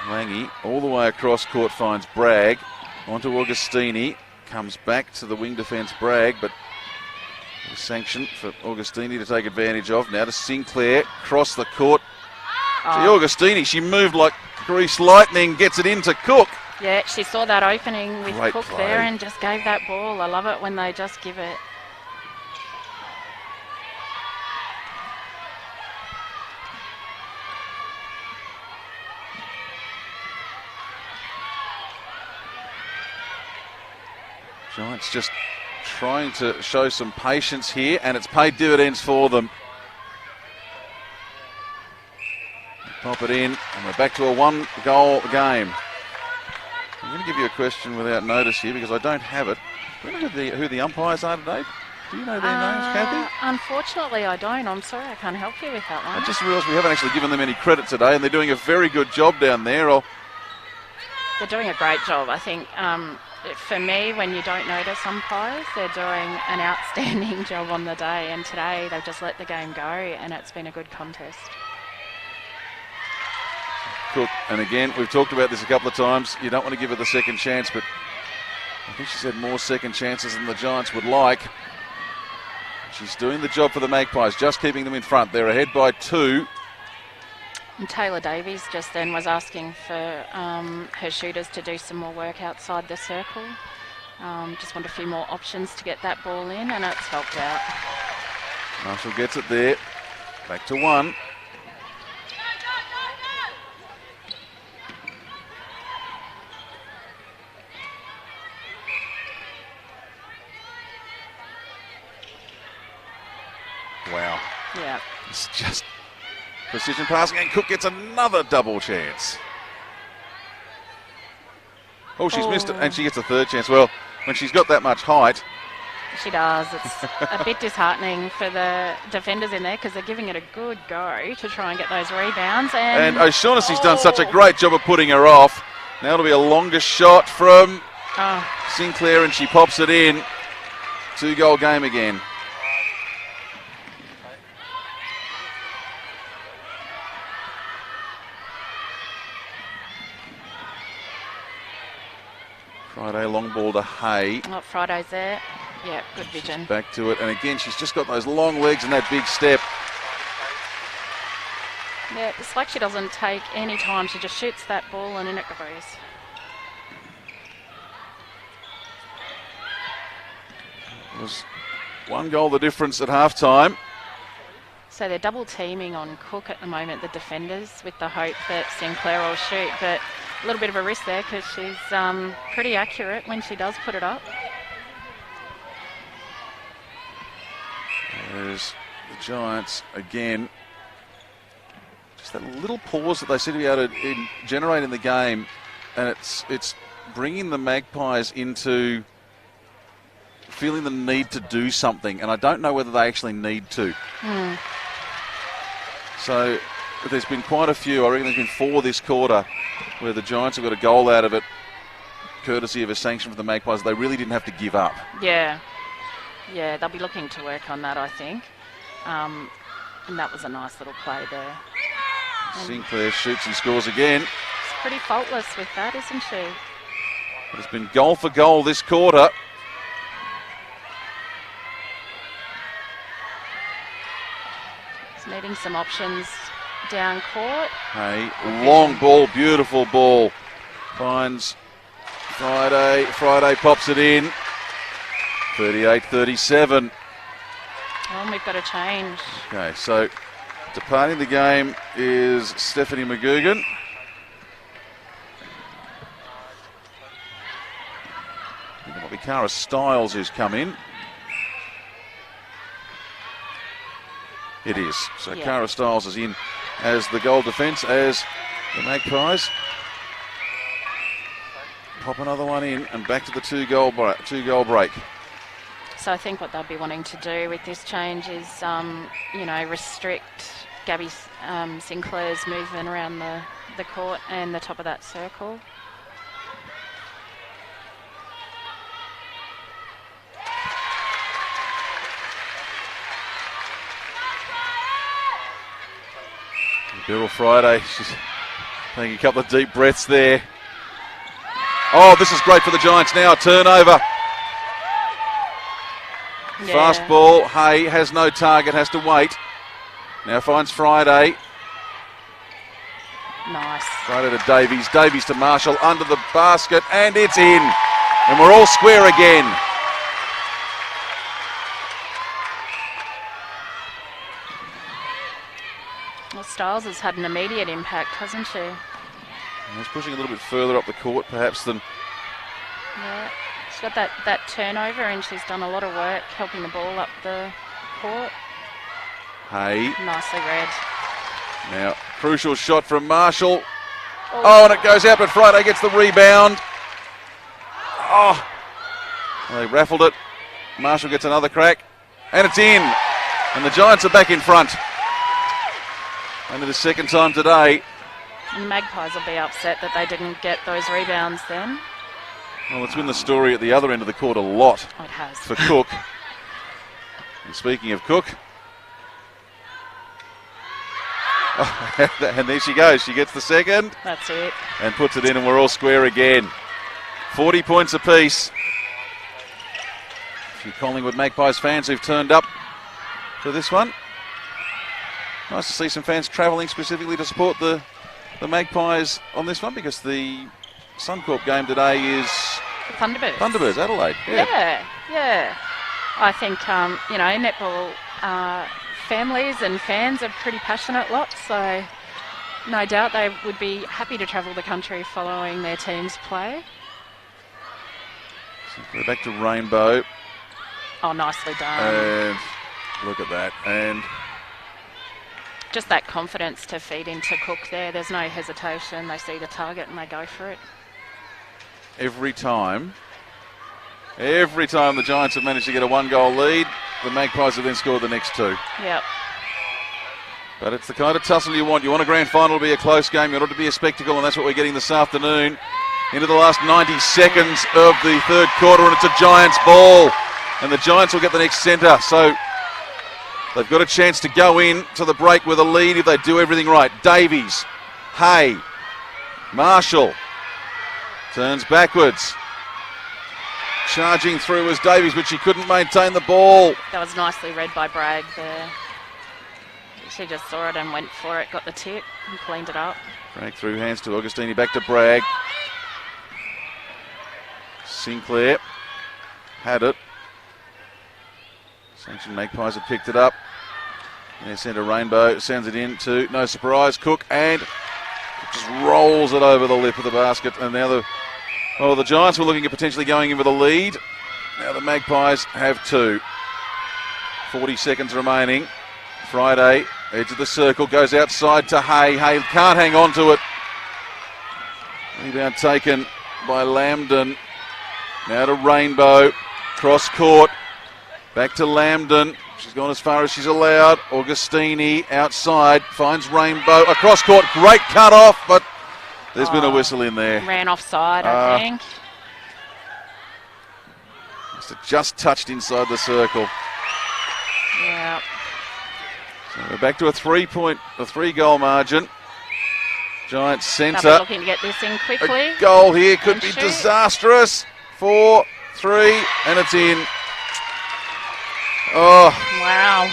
Lange all the way across court finds Bragg. Onto Augustini. Comes back to the wing defence Bragg, but a sanction for Augustini to take advantage of. Now to Sinclair. Cross the court. To Augustini. She moved like greased lightning. Gets it into Cook. Yeah, she saw that opening with Great Cook play there and just gave that ball. I love it when they just give it. Giants just trying to show some patience here, and it's paid dividends for them. Pop it in, and we're back to a 1-goal game. I'm going to give you a question without notice here because I don't have it. Do you know who the umpires are today? Do you know their names, Kathy? Unfortunately, I don't. I'm sorry, I can't help you with that one. I just realised we haven't actually given them any credit today, and they're doing a very good job down there. They're doing a great job. I think, for me, when you don't notice umpires, they're doing an outstanding job on the day. And today, they've just let the game go, and it's been a good contest. Cook, and again, we've talked about this a couple of times. You don't want to give her the second chance, but I think she's had more second chances than the Giants would like. She's doing the job for the Magpies, just keeping them in front. They're ahead by 2. And Taylor Davies just then was asking for her shooters to do some more work outside the circle. Just want a few more options to get that ball in, and it's helped out. Marshall gets it there. Back to 1. Wow. Yeah. It's just precision passing, and Cook gets another double chance. Oh, she's missed it, and she gets a third chance. Well, when she's got that much height. She does. It's a bit disheartening for the defenders in there because they're giving it a good go to try and get those rebounds. And O'Shaughnessy's done such a great job of putting her off. Now it'll be a longer shot from Sinclair, and she pops it in. 2-goal game again. Friday long ball to Hay. Oh, Friday's there. Yeah, good vision. She's back to it, and again she's just got those long legs and that big step. Yeah, it's like she doesn't take any time. She just shoots that ball and in it goes. It was 1 goal the difference at half-time. So they're double teaming on Cook at the moment, the defenders, with the hope that Sinclair will shoot. But a little bit of a risk there because she's pretty accurate when she does put it up. There's the Giants again. Just that little pause that they seem to be able to generate in the game, and it's bringing the Magpies into feeling the need to do something, and I don't know whether they actually need to. So there's been quite a few. I reckon there's been 4 this quarter where the Giants have got a goal out of it, courtesy of a sanction for the Magpies. They really didn't have to give up. Yeah, they'll be looking to work on that, I think. And that was a nice little play there. Sinclair shoots and scores again. She's pretty faultless with that, isn't she? It's been goal for goal this quarter. Needing some options down court. Hey, long ball, beautiful ball. Finds Friday. Friday pops it in. 38-37. Well, we've got to change. Okay, so departing the game is Stephanie McGugan. I think it'll be Cara Stiles who's come in. It is. So Cara Stiles is in as the goal defence, as the Magpies pop another one in and back to the two-goal break. So I think what they'll be wanting to do with this change is, restrict Gabby Sinclair's movement around the court and the top of that circle. Beryl Friday, she's taking a couple of deep breaths there. Oh, this is great for the Giants now. Turnover. Yeah. Fast ball. Hay has no target, has to wait. Now finds Friday. Nice. Friday to Davies. Davies to Marshall under the basket, and it's in. And we're all square again. Well, Stiles has had an immediate impact, hasn't she? He's pushing a little bit further up the court, perhaps, than... Yeah, she's got that turnover, and she's done a lot of work helping the ball up the court. Hay. Nicely read. Now, crucial shot from Marshall. Oh, and it goes out, but Friday gets the rebound. Oh, they raffled it. Marshall gets another crack, and it's in. And the Giants are back in front. Only the second time today. And the Magpies will be upset that they didn't get those rebounds then. Well, it's been the story at the other end of the court a lot. Oh, it has. For Cook. And speaking of Cook. Oh, and there she goes. She gets the second. That's it. And puts it in, and we're all square again. 40 points apiece. A few Collingwood Magpies fans who've turned up for this one. Nice to see some fans travelling specifically to support the Magpies on this one, because the Suncorp game today is... Thunderbirds. Thunderbirds, Adelaide. Yeah. I think, netball families and fans are pretty passionate lots, so no doubt they would be happy to travel the country following their team's play. So we're back to Rainbow. Oh, nicely done. And look at that. And... just that confidence to feed into Cook there. There's no hesitation. They see the target and they go for it. Every time the Giants have managed to get a 1-goal lead, the Magpies have then scored the next 2. Yep. But it's the kind of tussle you want. You want a grand final to be a close game. You want it to be a spectacle, and that's what we're getting this afternoon. into the last 90 seconds of the third quarter, and it's a Giants ball. And the Giants will get the next centre, so they've got a chance to go in to the break with a lead if they do everything right. Davies, Hay, Marshall, turns backwards. Charging through was Davies, but she couldn't maintain the ball. That was nicely read by Bragg there. She just saw it and went for it, got the tip and cleaned it up. Bragg through hands to Augustini, back to Bragg. Sinclair had it. Sanction Magpies have picked it up. Their centre Rainbow sends it in to No Surprise Cook, and just rolls it over the lip of the basket. And now the Giants were looking at potentially going in with a lead. Now the Magpies have two. 40 seconds remaining. Friday, edge of the circle, goes outside to Hay. Hay can't hang on to it. Rebound taken by Lambden. Now to Rainbow. Cross court. Back to Lambden. She's gone as far as she's allowed. Augustini outside. Finds Rainbow. Across court. Great cut off, but there's been a whistle in there. Ran offside, I think. Must have just touched inside the circle. Yeah. So we're back to a 3-goal margin. Giants centre. They'll be looking to get this in quickly. A goal here could be shoot. disastrous. 4-3, and it's in. Oh. Wow.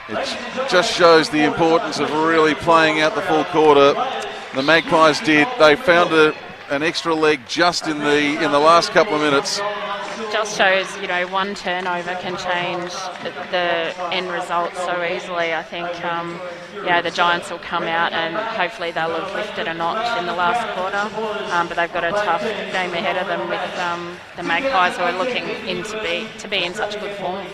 It just shows the importance of really playing out the full quarter. The Magpies did. They found an extra leg just in the last couple of minutes. Just shows, one turnover can change the end result so easily. I think, the Giants will come out and hopefully they'll have lifted a notch in the last quarter. But they've got a tough game ahead of them with the Magpies, who are looking to be in such good form.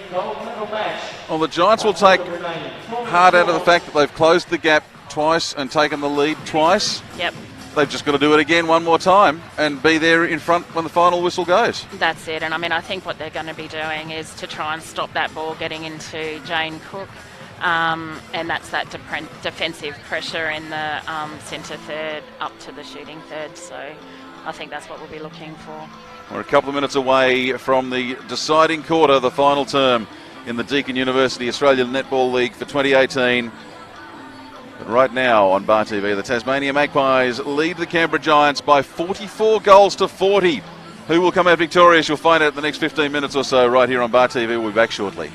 Well, the Giants will take heart out of the fact that they've closed the gap twice and taken the lead twice. Yep. They've just got to do it again one more time and be there in front when the final whistle goes. That's it. And I think what they're going to be doing is to try and stop that ball getting into Jane Cook. And that's that defensive pressure in the centre third up to the shooting third. So I think that's what we'll be looking for. We're a couple of minutes away from the deciding quarter, the final term in the Deakin University Australian Netball League for 2018. But right now on Bar TV, the Tasmanian Magpies lead the Canberra Giants by 44 goals to 40. Who will come out victorious? You'll find out in the next 15 minutes or so right here on Bar TV. We'll be back shortly.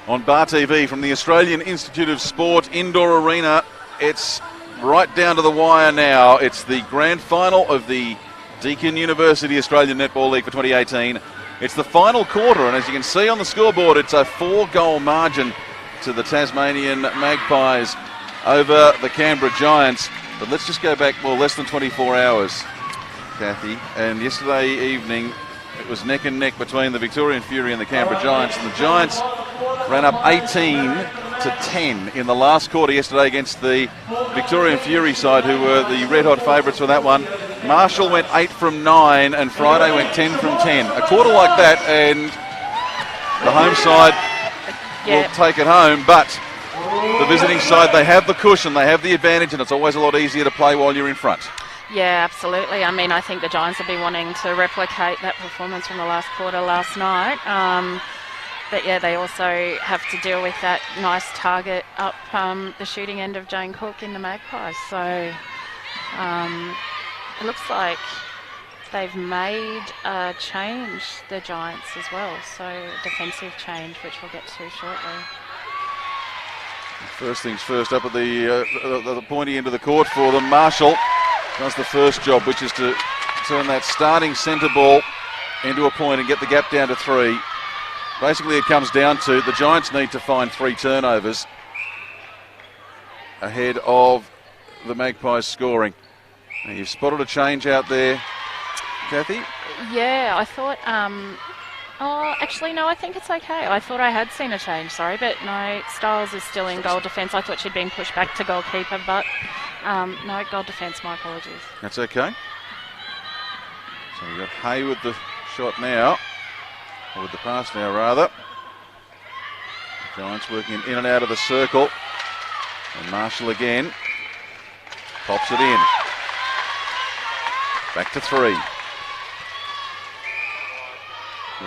On Bar TV from the Australian Institute of Sport Indoor Arena, it's right down to the wire now. It's the grand final of the Deakin University Australian Netball League for 2018. It's the final quarter, and as you can see on the scoreboard, it's a 4-goal margin to the Tasmanian Magpies over the Canberra Giants. But let's just go back, well, less than 24 hours, Kathy. And yesterday evening, it was neck and neck between the Victorian Fury and the Canberra Giants. And the Giants ran up 18-10 in the last quarter yesterday against the Victorian Fury side, who were the red-hot favourites for that one. Marshall went 8 from 9 and Friday went 10 from 10. A quarter like that and the home side will take it home, but the visiting side, they have the cushion, they have the advantage, and it's always a lot easier to play while you're in front. Yeah, absolutely. I mean, I think the Giants will be wanting to replicate that performance from the last quarter last night. But yeah, they also have to deal with that nice target up the shooting end of Jane Cook in the Magpies. So it looks like they've made a change, the Giants, as well. So defensive change, which we'll get to shortly. First things first, up at the pointy end of the court for them. Marshall does the first job, which is to turn that starting centre ball into a point and get the gap down to 3. Basically, it comes down to the Giants need to find 3 turnovers ahead of the Magpies scoring. Now, you've spotted a change out there, Kathy? Yeah, I thought... oh, actually, no, I think it's okay. I thought I had seen a change, sorry, but no, Stiles is still in goal defence. I thought she'd been pushed back to goalkeeper, but no, goal defence, my apologies. That's okay. So we've got Hay with the shot now, or with the pass now, rather. The Giants working in and out of the circle. And Marshall again pops it in. Back to 3.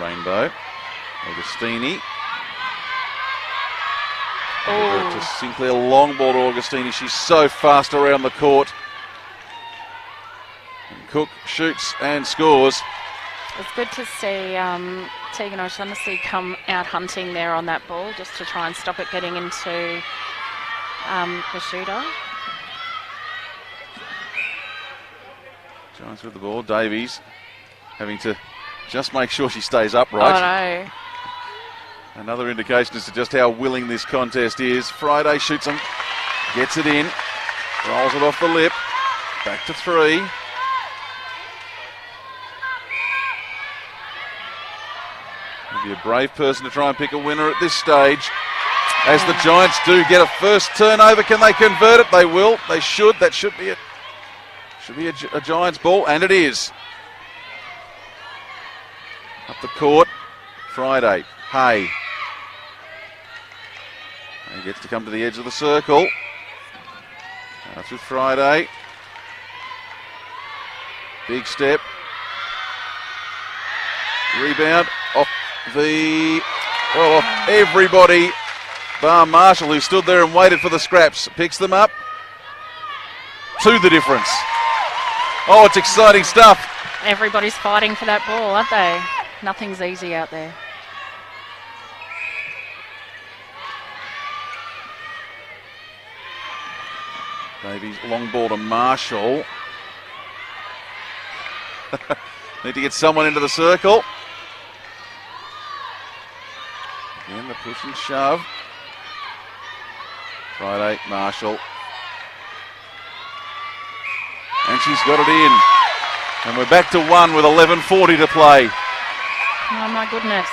Rainbow. Augustini. To Sinclair, long ball to Augustini. She's so fast around the court. And Cook shoots and scores. It's good to see Tegan O'Shaughnessy come out hunting there on that ball, just to try and stop it getting into the shooter. Giants with the ball. Davies having to just make sure she stays upright. Oh, no. Another indication as to just how willing this contest is. Friday shoots them, gets it in, rolls it off the lip, back to 3. Be a brave person to try and pick a winner at this stage. As the Giants do get a first turnover, can they convert it? They will. They should. That should be a Giants ball, and it is. Up the court, Friday. Hay. He gets to come to the edge of the circle. That's with Friday. Big step. Rebound off everybody bar Marshall, who stood there and waited for the scraps. Picks them up. 2 the difference. Oh, it's exciting stuff. Everybody's fighting for that ball, aren't they? Nothing's easy out there. Davies, long ball to Marshall. Need to get someone into the circle. Again, the push and shove. Friday, Marshall. And she's got it in. And we're back to 1 with 11:40 to play. Oh, my goodness.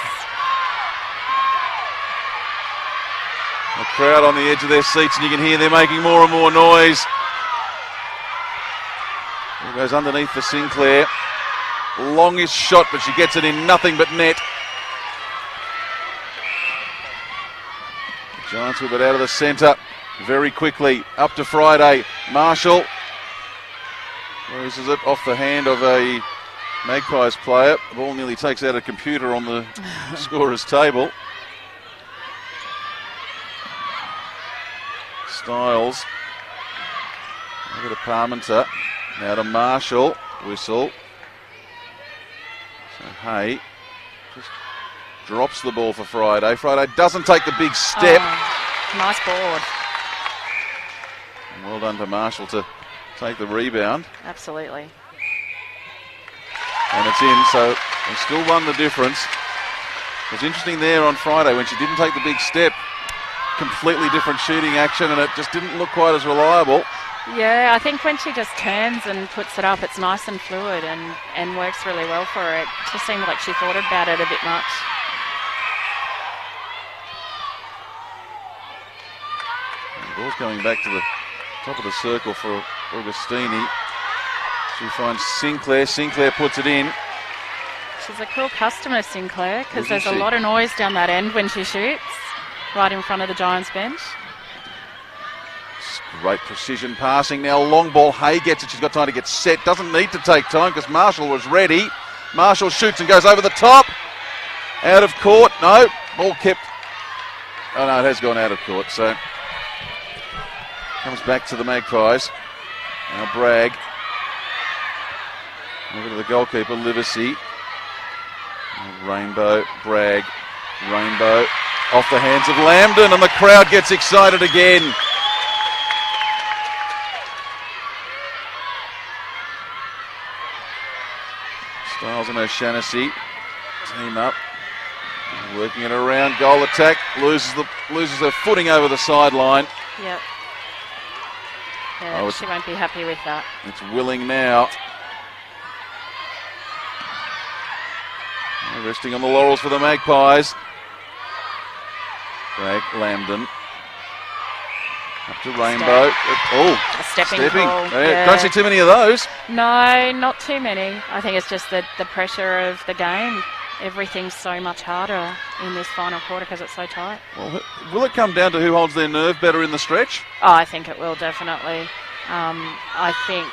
The crowd on the edge of their seats, and you can hear they're making more and more noise. It goes underneath for Sinclair. Longest shot, but she gets it in nothing but net. The Giants with it out of the centre very quickly. Up to Friday. Marshall loses it off the hand of a Magpies player. The ball nearly takes out a computer on the scorer's table. Stiles. Over to Parmenter. Now to Marshall. Whistle. So Hay just drops the ball for Friday. Friday doesn't take the big step. Oh, nice board. And well done to Marshall to take the rebound. Absolutely. And it's in, so They still won the difference. It was interesting there on Friday when she didn't take the big step. Completely different shooting action, and it just didn't look quite as reliable. Yeah, I think when she just turns and puts it up, it's nice and fluid and works really well for her. It just seemed like she thought about it a bit much. The ball's going back to the top of the circle for Augustini. She finds Sinclair. Sinclair puts it in. She's a cool customer, Sinclair, because Isn't there's a she? lot of noise down that end when she shoots, right in front of the Giants bench. Great precision passing now. Long ball. Hay gets it. She's got time to get set. Doesn't need to take time because Marshall was ready. Marshall shoots and goes over the top. Out of court. No. Ball kept. Oh no, it has gone out of court. So comes back to the Magpies. Now Bragg. Over to the goalkeeper, Livesey. Rainbow. Bragg. Rainbow. Off the hands of Lambden, and the crowd gets excited again. Stiles and O'Shannessy team up, working it around. Goal attack, loses her footing over the sideline. Yep. Yeah, she won't be happy with that. It's Willing now. Resting on the laurels for the Magpies. Bragg, Lambden. Up to Rainbow. A stepping ball. Yeah. Don't see too many of those. No, not too many. I think it's just the pressure of the game. Everything's so much harder in this final quarter because it's so tight. Well, will it come down to who holds their nerve better in the stretch? Oh, I think it will, definitely. I think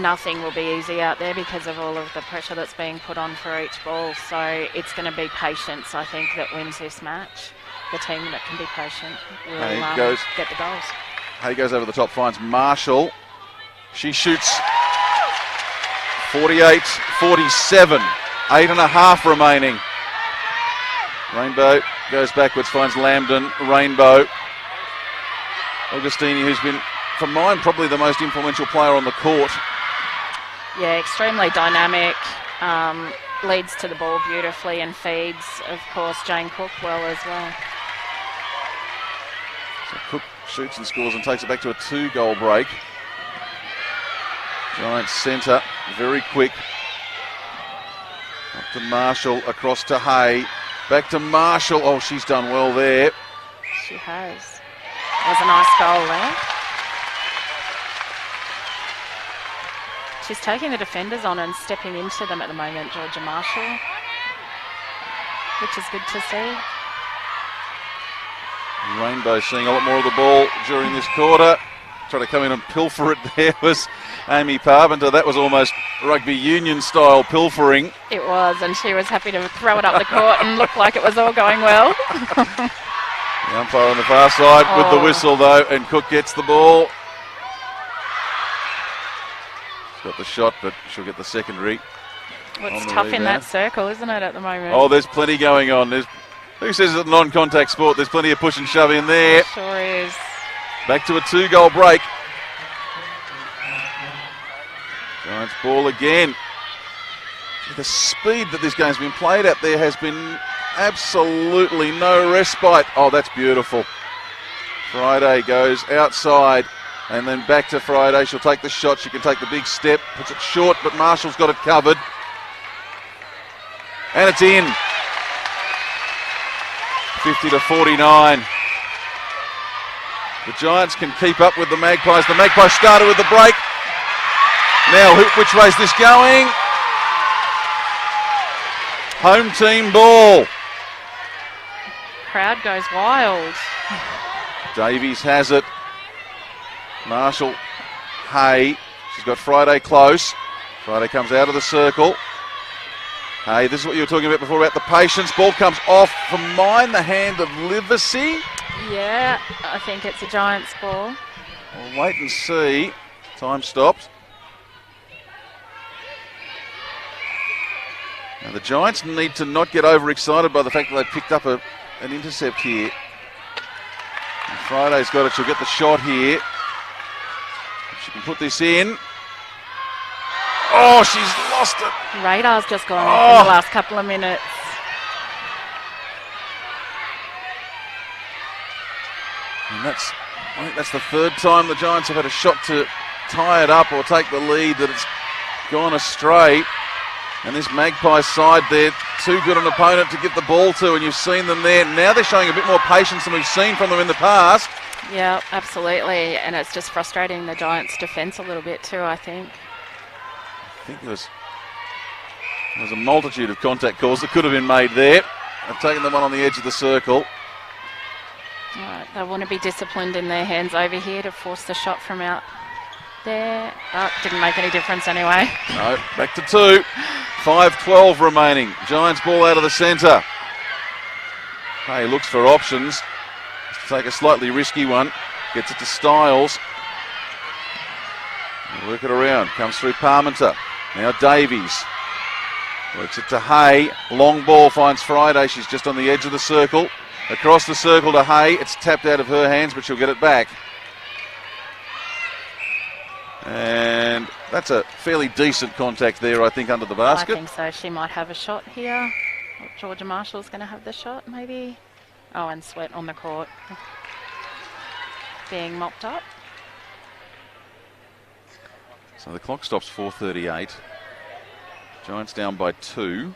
nothing will be easy out there because of all of the pressure that's being put on for each ball. So it's going to be patience, I think, that wins this match. The team that can be patient will get the goals. Hay goes over the top, finds Marshall. She shoots 48-47. 8.5 remaining. Rainbow goes backwards, finds Lambden. Rainbow. Augustini, who's been, for mine, probably the most influential player on the court. Yeah, extremely dynamic. Leads to the ball beautifully and feeds, of course, Jane Cook well as well. So Cook shoots and scores and takes it back to a 2-goal break. Giants centre, very quick. Up to Marshall, across to Hay. Back to Marshall. Oh, she's done well there. She has. That was a nice goal there. She's taking the defenders on and stepping into them at the moment, Georgia Marshall, which is good to see. Rainbow seeing a lot more of the ball during this quarter. Trying to come in and pilfer it there was Amy Parpenter. That was almost rugby union style pilfering. It was, and she was happy to throw it up the court and look like it was all going well. The umpire on the far side with the whistle though, and Cook gets the ball. She's got the shot, but she'll get the secondary. Well, it's tough in that circle, isn't it, at the moment? Oh, there's plenty going on. Who says it's a non-contact sport? There's plenty of push and shove in there. It sure is. Back to a 2-goal break. Giants ball again. The speed that this game's been played at there has been absolutely no respite. Oh, that's beautiful. Friday goes outside and then back to Friday. She'll take the shot. She can take the big step. Puts it short, but Marshall's got it covered. And it's in. 50-49. The Giants can keep up with the Magpies. The Magpies started with the break. Now, which way is this going? Home team ball. Crowd goes wild. Davies has it. Marshall, Hay. She's got Friday close. Friday comes out of the circle. Hey, this is what you were talking about before, about the patience. Ball comes off from the hand of Livesey. Yeah, I think it's a Giants ball. We'll wait and see. Time stopped. Now the Giants need to not get overexcited by the fact that they picked up an intercept here. And Friday's got it. She'll get the shot here. She can put this in. Oh, she's lost it. Radar's just gone off in the last couple of minutes. And I think that's the third time the Giants have had a shot to tie it up or take the lead that it's gone astray. And this Magpies side, they're too good an opponent to get the ball to, and you've seen them there. Now they're showing a bit more patience than we've seen from them in the past. Yeah, absolutely. And it's just frustrating the Giants' defence a little bit too, I think. I think there's a multitude of contact calls that could have been made there. They've taken the one on the edge of the circle. Right, they want to be disciplined in their hands over here to force the shot from out there. Oh, didn't make any difference anyway. No, back to 2. 5:12 remaining. Giants ball out of the centre. Hey, looks for options. Take a slightly risky one. Gets it to Styles. Work it around. Comes through Parmenter. Now Davies. Works it to Hay. Long ball finds Friday. She's just on the edge of the circle. Across the circle to Hay. It's tapped out of her hands, but she'll get it back. And that's a fairly decent contact there, I think, under the basket. I think so. She might have a shot here. Georgia Marshall's going to have the shot, maybe. Oh, and Sweat on the court. Being mopped up. So the clock stops 4:38. Giants down by 2.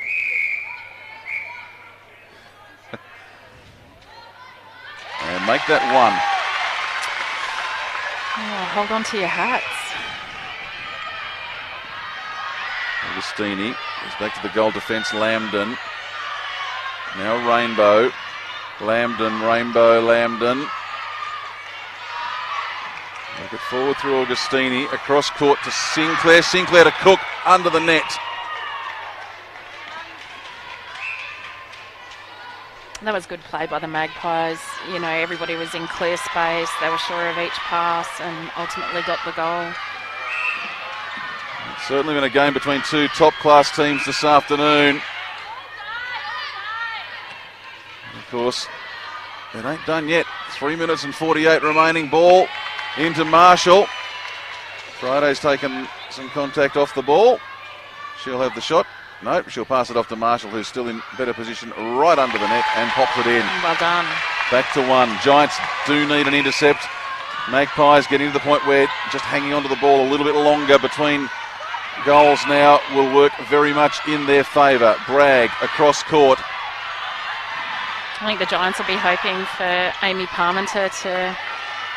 And make that 1. Oh, hold on to your hats. Augustini is back to the goal defence. Lambden. Now Rainbow. Lambden, Rainbow, Lambden. Look it forward through Augustini. Across court to Sinclair. Sinclair to Cook under the net. That was good play by the Magpies. You know, everybody was in clear space. They were sure of each pass and ultimately got the goal. It's certainly been a game between two top-class teams this afternoon. And of course, it ain't done yet. 3 minutes and 48 remaining. Ball into Marshall. Friday's taken some contact off the ball. She'll have the shot. Nope, she'll pass it off to Marshall, who's still in better position right under the net and pops it in. Well done. Back to 1. Giants do need an intercept. Magpies getting to the point where just hanging onto the ball a little bit longer between goals now will work very much in their favour. Bragg across court. I think the Giants will be hoping for Amy Parmenter to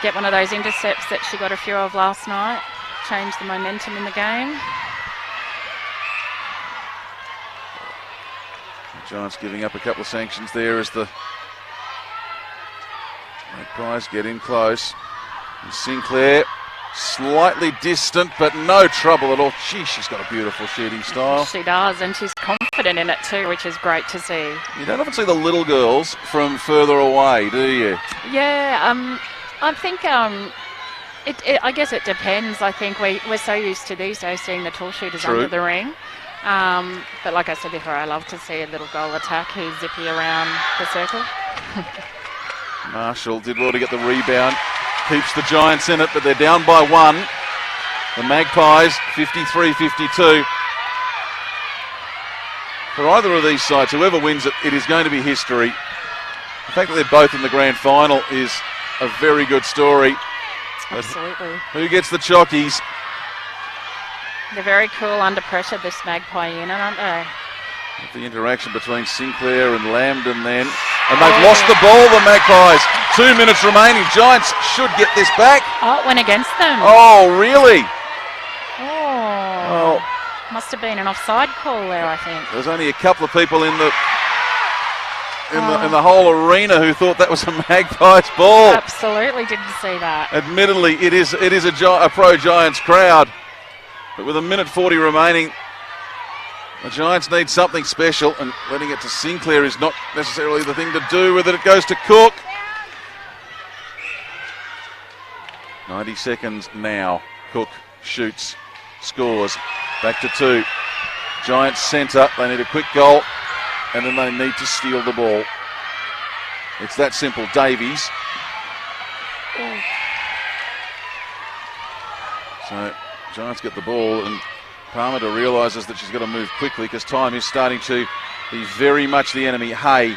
get one of those intercepts that she got a few of last night. Change the momentum in the game. Giants giving up a couple of sanctions there as the Magpies get in close. And Sinclair slightly distant, but no trouble at all. Gee, she's got a beautiful shooting style. She does, and she's confident in it too, which is great to see. You don't often see the little girls from further away, do you? Yeah, I think I guess it depends. I think we're so used to these days seeing the tall shooters True. under the ring. But like I said before, I love to see a little goal attack who's zippy around the circle. Marshall did well to get the rebound. Keeps the Giants in it, but they're down by 1. The Magpies, 53-52. For either of these sides, whoever wins it, it is going to be history. The fact that they're both in the grand final is a very good story. Absolutely. Who gets the chockies? They're very cool under pressure, this Magpie unit, aren't they? The interaction between Sinclair and Lambden then. And they've lost the ball, the Magpies. 2 minutes remaining. Giants should get this back. Oh, it went against them. Oh, really? Oh. Must have been an offside call there, I think. There's only a couple of people in the whole arena who thought that was a Magpies ball. Absolutely didn't see that. Admittedly, it is a pro Giants crowd. But with 1:40 remaining, the Giants need something special, and letting it to Sinclair is not necessarily the thing to do with it. It goes to Cook. 90 seconds now. Cook shoots, scores. Back to 2. Giants centre. They need a quick goal, and then they need to steal the ball. It's that simple. Davies. So Giants get the ball, and Parmenter realises that she's got to move quickly because time is starting to be very much the enemy. Hay,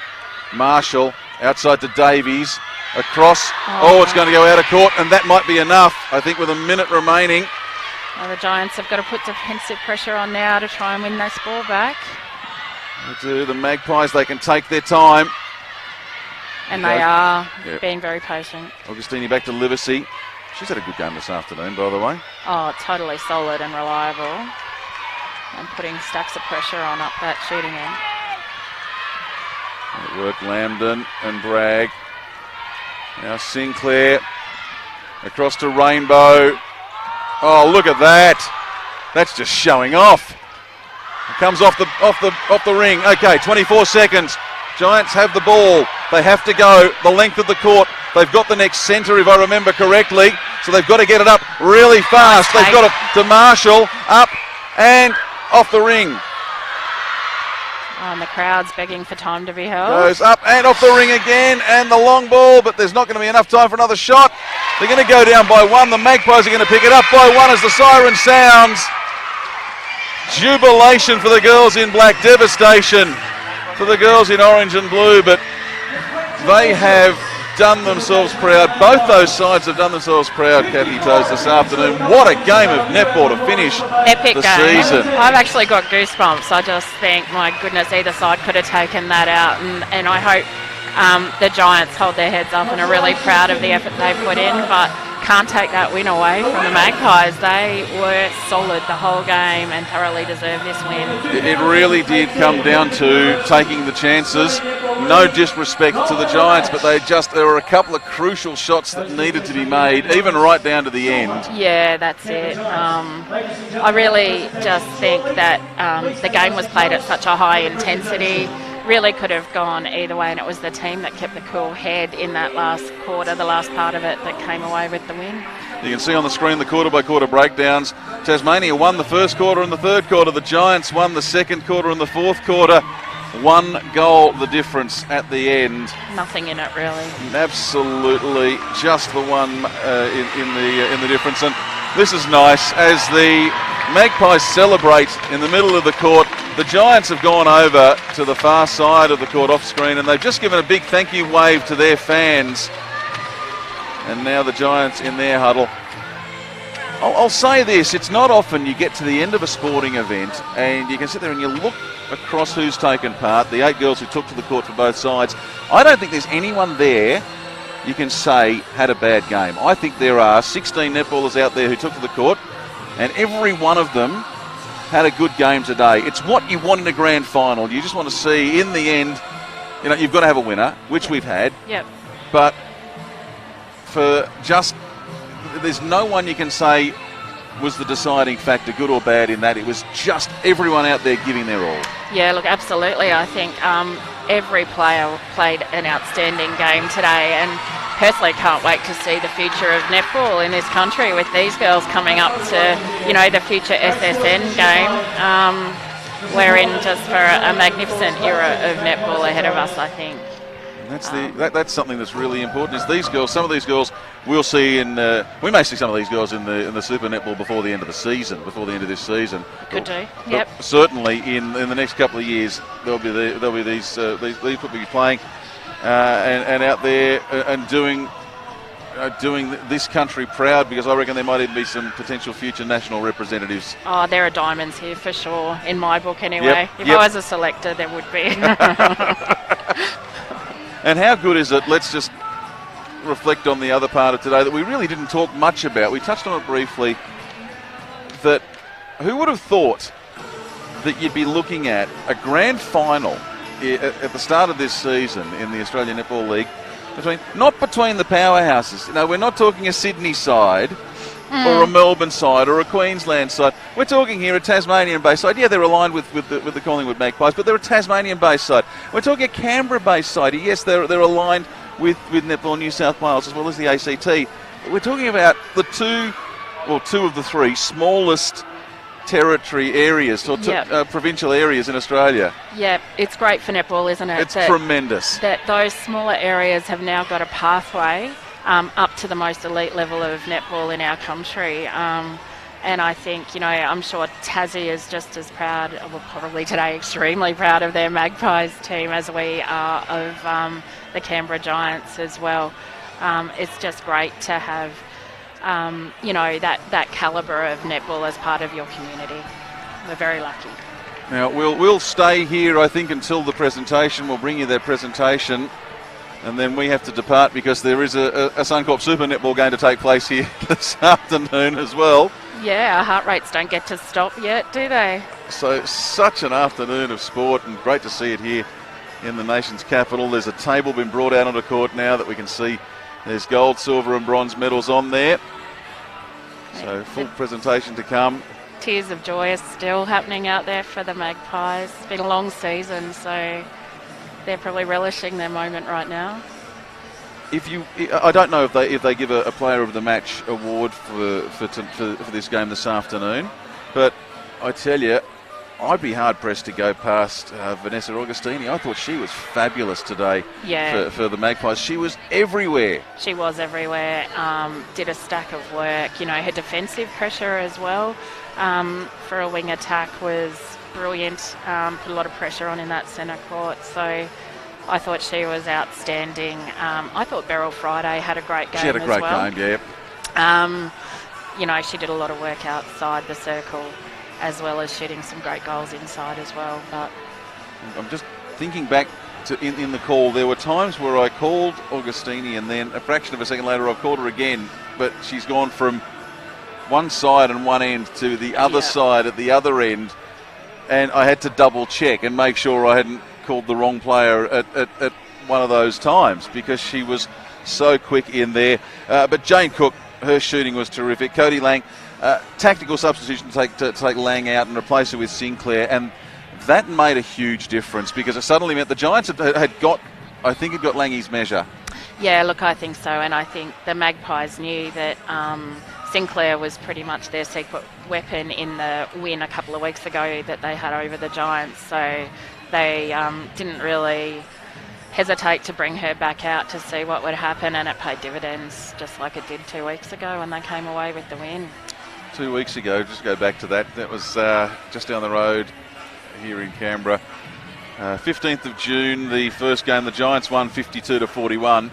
Marshall, outside to Davies, across. Oh, it's going to go out of court, and that might be enough, I think, with a minute remaining. Well, the Giants have got to put defensive pressure on now to try and win this ball back. They do. The Magpies, they can take their time. And they are being very patient. Augustini back to Livesey. She's had a good game this afternoon, by the way. Oh, totally solid and reliable. And putting stacks of pressure on up that shooting end. It worked Lambden and Bragg. Now Sinclair across to Rainbow. Oh, look at that. That's just showing off. It comes off the ring. Okay, 24 seconds. Giants have the ball. They have to go the length of the court. They've got the next centre, if I remember correctly. So they've got to get it up really fast. They've got it to Marshall, up and off the ring. Oh, and the crowd's begging for time to be held. Goes up and off the ring again, and the long ball, but there's not going to be enough time for another shot. They're going to go down by one. The Magpies are going to pick it up by one as the siren sounds. Jubilation for the girls in black, devastation for the girls in orange and blue, but they have done themselves proud. Both those sides have done themselves proud, Kathy Toes, this afternoon. What a game of netball to finish Epic the game. season. I've actually got goosebumps. I just think, my goodness, either side could have taken that out, and I hope the Giants hold their heads up and are really proud of the effort they put in, but can't take that win away from the Magpies. They were solid the whole game and thoroughly deserved this win. It really did come down to taking the chances. No disrespect to the Giants, but there were a couple of crucial shots that needed to be made, even right down to the end. Yeah, that's it. I really just think that the game was played at such a high intensity. Really could have gone either way, and it was the team that kept the cool head in that last quarter, the last part of it, that came away with the win. You can see on the screen the quarter-by-quarter breakdowns. Tasmania won the first quarter and the third quarter. The Giants won the second quarter and the fourth quarter. 1 goal the difference at the end. Nothing in it, really. Absolutely, just the one in the difference. And this is nice as the Magpies celebrate in the middle of the court. The Giants have gone over to the far side of the court off screen, and they've just given a big thank you wave to their fans. And now the Giants in their huddle. I'll say this, it's not often you get to the end of a sporting event and you can sit there and you look across who's taken part, the 8 girls who took to the court for both sides. I don't think there's anyone there you can say had a bad game. I think there are 16 netballers out there who took to the court, and every one of them had a good game today. It's what you want in a grand final. You just want to see, in the end, you know, you've got to have a winner, which we've had. Yep. But there's no one you can say was the deciding factor, good or bad, in that. It was just everyone out there giving their all. Yeah, look, absolutely. I think every player played an outstanding game today, and personally can't wait to see the future of netball in this country with these girls coming up to, you know, the future SSN game. We're in just for a magnificent era of netball ahead of us, I think. That's something that's really important. Is these girls, some of these girls, we'll see we may see some of these girls in the Super Netball before the end of the season, before the end of this season. Could do. Yep. Certainly in the next couple of years, there'll be these people be playing and out there and doing this country proud, because I reckon there might even be some potential future national representatives. Oh, there are diamonds here for sure, in my book anyway. If I was a selector, there would be. And how good is it? Let's just reflect on the other part of today that we really didn't talk much about. We touched on it briefly. That who would have thought that you'd be looking at a grand final at the start of this season in the Australian Netball League, not between the powerhouses. You know, we're not talking a Sydney side or a Melbourne side or a Queensland side. We're talking here a Tasmanian-based side. Yeah, they're aligned with the Collingwood Magpies, but they're a Tasmanian-based side. We're talking a Canberra-based side. Yes, they're aligned with Netball New South Wales as well as the ACT. We're talking about two of the three smallest territory areas or provincial areas in Australia. Yeah, it's great for netball, isn't it? It's tremendous. That those smaller areas have now got a pathway up to the most elite level of netball in our country. And I think, I'm sure Tassie is just as proud, well, probably today extremely proud of their Magpies team as we are of the Canberra Giants as well. It's just great to have, that calibre of netball as part of your community. We're very lucky. Now, we'll stay here, I think, until the presentation. We'll bring you their presentation. And then we have to depart because there is a Suncorp Super Netball game to take place here this afternoon as well. Yeah, our heart rates don't get to stop yet, do they? So such an afternoon of sport, and great to see it here in the nation's capital. There's a table been brought out onto court now that we can see there's gold, silver and bronze medals on there. So full presentation to come. Tears of joy are still happening out there for the Magpies. It's been a long season, so they're probably relishing their moment right now. I don't know if they give a player of the match award for this game this afternoon, but I tell you, I'd be hard pressed to go past Vanessa Augustini. I thought she was fabulous today. For the Magpies. She was everywhere. She was everywhere. Did a stack of work. Her defensive pressure as well for a wing attack was brilliant. Put a lot of pressure on in that centre court. So I thought she was outstanding. I thought Beryl Friday had a great game as well. She had a great game, yeah. She did a lot of work outside the circle as well as shooting some great goals inside as well. But I'm just thinking back to in the call, there were times where I called Augustini and then a fraction of a second later I've called her again, but she's gone from one side and one end to the other side at the other end, and I had to double check and make sure I hadn't called the wrong player at one of those times because she was so quick in there. But Jane Cook, her shooting was terrific. Cody Lang, tactical substitution to take Lang out and replace her with Sinclair, and that made a huge difference because it suddenly meant the Giants had got Langy's measure. Yeah, look, I think so, and I think the Magpies knew that Sinclair was pretty much their secret weapon in the win a couple of weeks ago that they had over the Giants, so they didn't really hesitate to bring her back out to see what would happen, and it paid dividends just like it did 2 weeks ago when they came away with the win. 2 weeks ago, just go back to that, that was just down the road here in Canberra. 15th of June, the first game, the Giants won 52-41,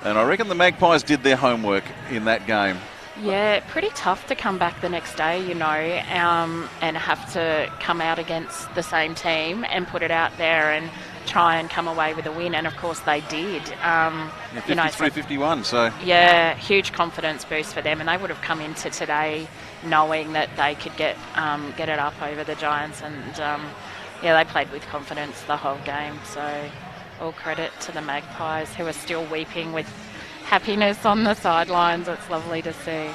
and I reckon the Magpies did their homework in that game. Yeah, pretty tough to come back the next day, and have to come out against the same team and put it out there and try and come away with a win, and of course they did. 53-51, so... Yeah, huge confidence boost for them, and they would have come into today knowing that they could get it up over the Giants, and they played with confidence the whole game, so all credit to the Magpies, who are still weeping with happiness on the sidelines. It's lovely to see.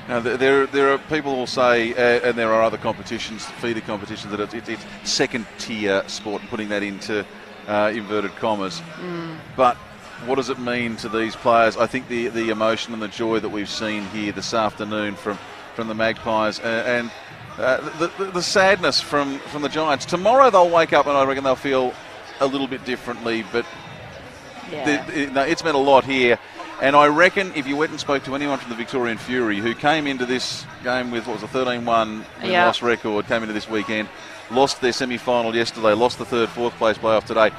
Now, there are people who will say, and there are other competitions, feeder competitions, that it's second-tier sport, and putting that into inverted commas. But what does it mean to these players? I think the emotion and the joy that we've seen here this afternoon from the Magpies and the sadness from the Giants. Tomorrow they'll wake up and I reckon they'll feel a little bit differently, but it's meant a lot here. And I reckon if you went and spoke to anyone from the Victorian Fury who came into this game with, what was a 13-1 win-loss record, came into this weekend, lost their semi-final yesterday, lost the third, fourth place playoff today,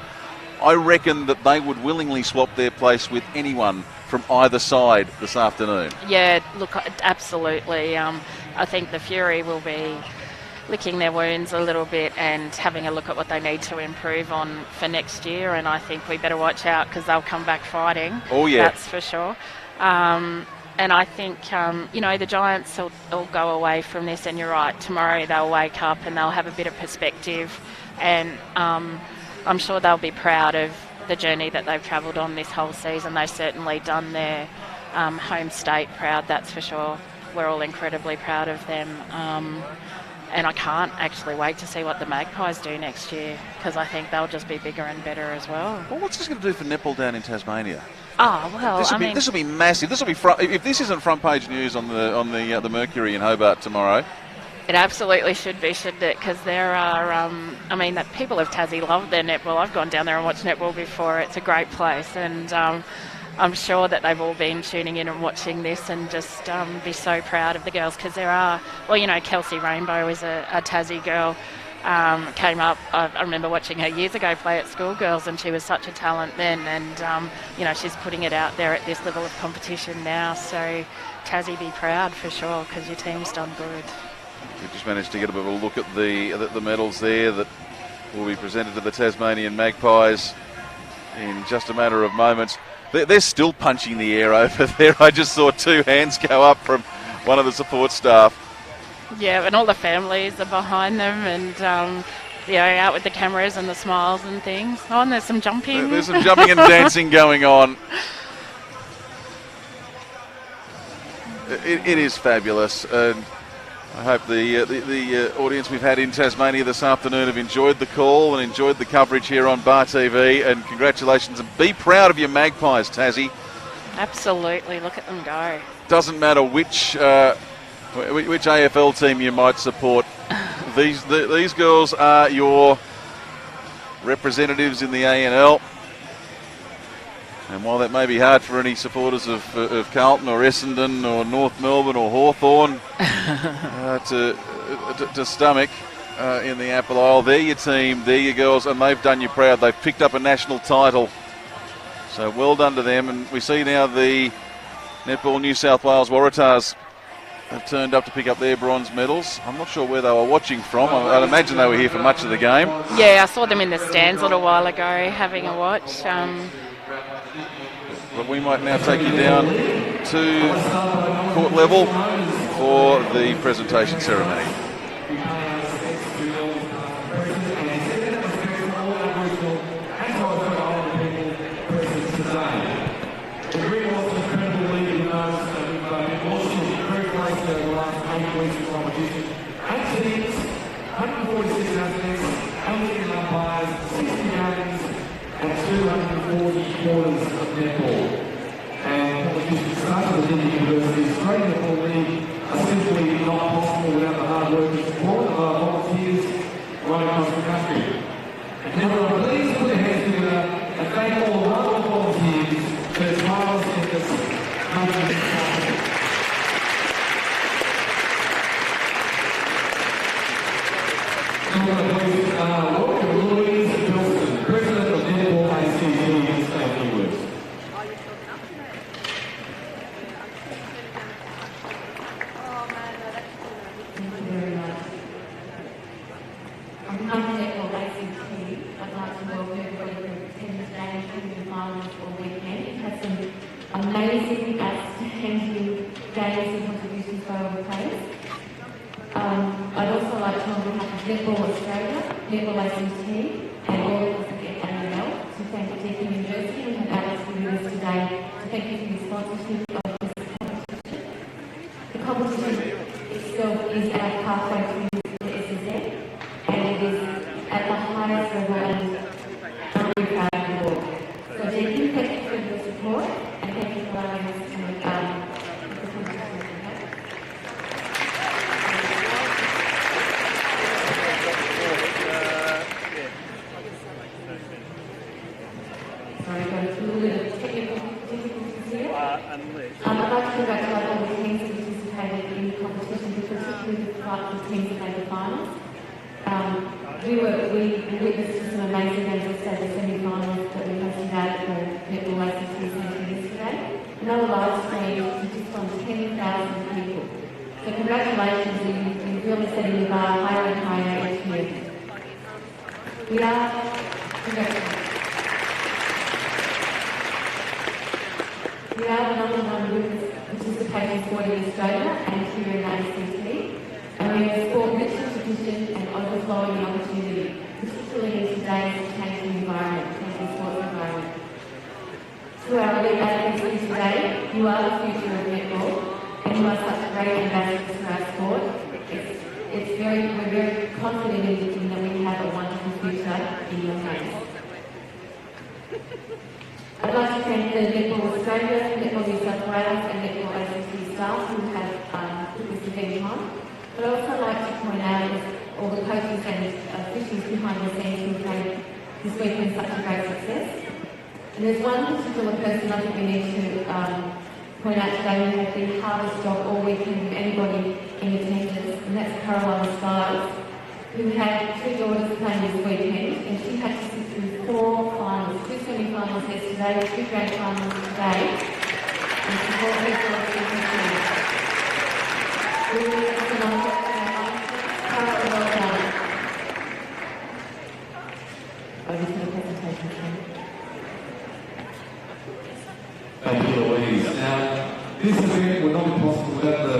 I reckon that they would willingly swap their place with anyone from either side this afternoon. Yeah, look, absolutely. I think the Fury will be licking their wounds a little bit and having a look at what they need to improve on for next year, and I think we better watch out because they'll come back fighting. Oh yeah, that's for sure. And I think the Giants will go away from this, and you're right, tomorrow they'll wake up and they'll have a bit of perspective, and I'm sure they'll be proud of the journey that they've travelled on this whole season. They've certainly done their home state proud, that's for sure. We're all incredibly proud of them. And I can't actually wait to see what the Magpies do next year, because I think they'll just be bigger and better as well. Well, what's this going to do for netball down in Tasmania? Oh well, this will be massive. This will be if this isn't front page news on the Mercury in Hobart tomorrow. It absolutely should be, shouldn't it? Because there are, the people of Tassie love their netball. I've gone down there and watched netball before. It's a great place, and I'm sure that they've all been tuning in and watching this and just be so proud of the girls, because there are, well, you know, Kelsey Rainbow is a Tassie girl. Came up, I remember watching her years ago play at schoolgirls, and she was such a talent then, and you know, she's putting it out there at this level of competition now, so Tassie, be proud for sure, because your team's done good. We just managed to get a bit of a look at the medals there that will be presented to the Tasmanian Magpies in just a matter of moments. They're still punching the air over there. I just saw 2 hands go up from one of the support staff. Yeah, and all the families are behind them, and you know, out with the cameras and the smiles and things. Oh, and there's some jumping. There's some jumping and dancing going on. It is fabulous, and I hope the audience we've had in Tasmania this afternoon have enjoyed the call and enjoyed the coverage here on Bar TV. And congratulations, and be proud of your Magpies, Tassie. Absolutely, look at them go. Doesn't matter which AFL team you might support. These girls are your representatives in the ANL. And while that may be hard for any supporters of Carlton or Essendon or North Melbourne or Hawthorn to stomach in the Apple Isle, they're your team, they're your girls, and they've done you proud. They've picked up a national title. So well done to them. And we see now the Netball New South Wales Waratahs have turned up to pick up their bronze medals. I'm not sure where they were watching from. I'd imagine they were here for much of the game. Yeah, I saw them in the stands a little while ago having a watch. But we might now take you down to court level for the presentation ceremony. Amazing, outstanding games and contributions by all the players. I'd also like to, on behalf of Netball Australia, Netball ACT, and all of us at ANL, to thank Deakin University and Alex for doing this today, to thank you for your sponsorship of this competition. The competition itself is our pathway to the SSN, and it is at the highest level and I'm very proud of you all. So Deakin, thank you for your support, and thank you for allowing us to make the competition. Sorry, I've got a little bit of technical difficulties here. I'd like to congratulate all the teams that participated in the competition, particularly the teams that made the finals. We witnessed some amazing games of the semi-finals that we hosted out at the Netball ACT Centre yesterday. And they were live streamed to just on 10,000 people. So congratulations, you've really setting the bar higher and higher each year. We are the number one women's participating sport in Australia and here in the ACT, and we have sport-rich tradition and overflowing opportunity, particularly in today's changing environment, changing sports environment. To our elite athletes today, you are the future of netball, and you are such great ambassadors for our sport. We're very confident in that we have a wonderful future in your hands. I'd like to thank the Netball Australia, Netball New South Wales and Netball ACT staff who have put this event on. But I'd also like to point out all the coaches and officials behind the scenes who have made this weekend such a great success. And there's one particular person I think we need to point out today who had the hardest job all weekend of anybody in attendance, and that's Caroline Stiles, who had 2 daughters playing this weekend, and she had to sit through 4 finals, 2 semi-finals yesterday, 2 grand finals today, and support her daughter in her team. Really excellent work for our Caroline, well done. Over to the presentation, please. Thank you, Louise. Now, this event would not be possible without the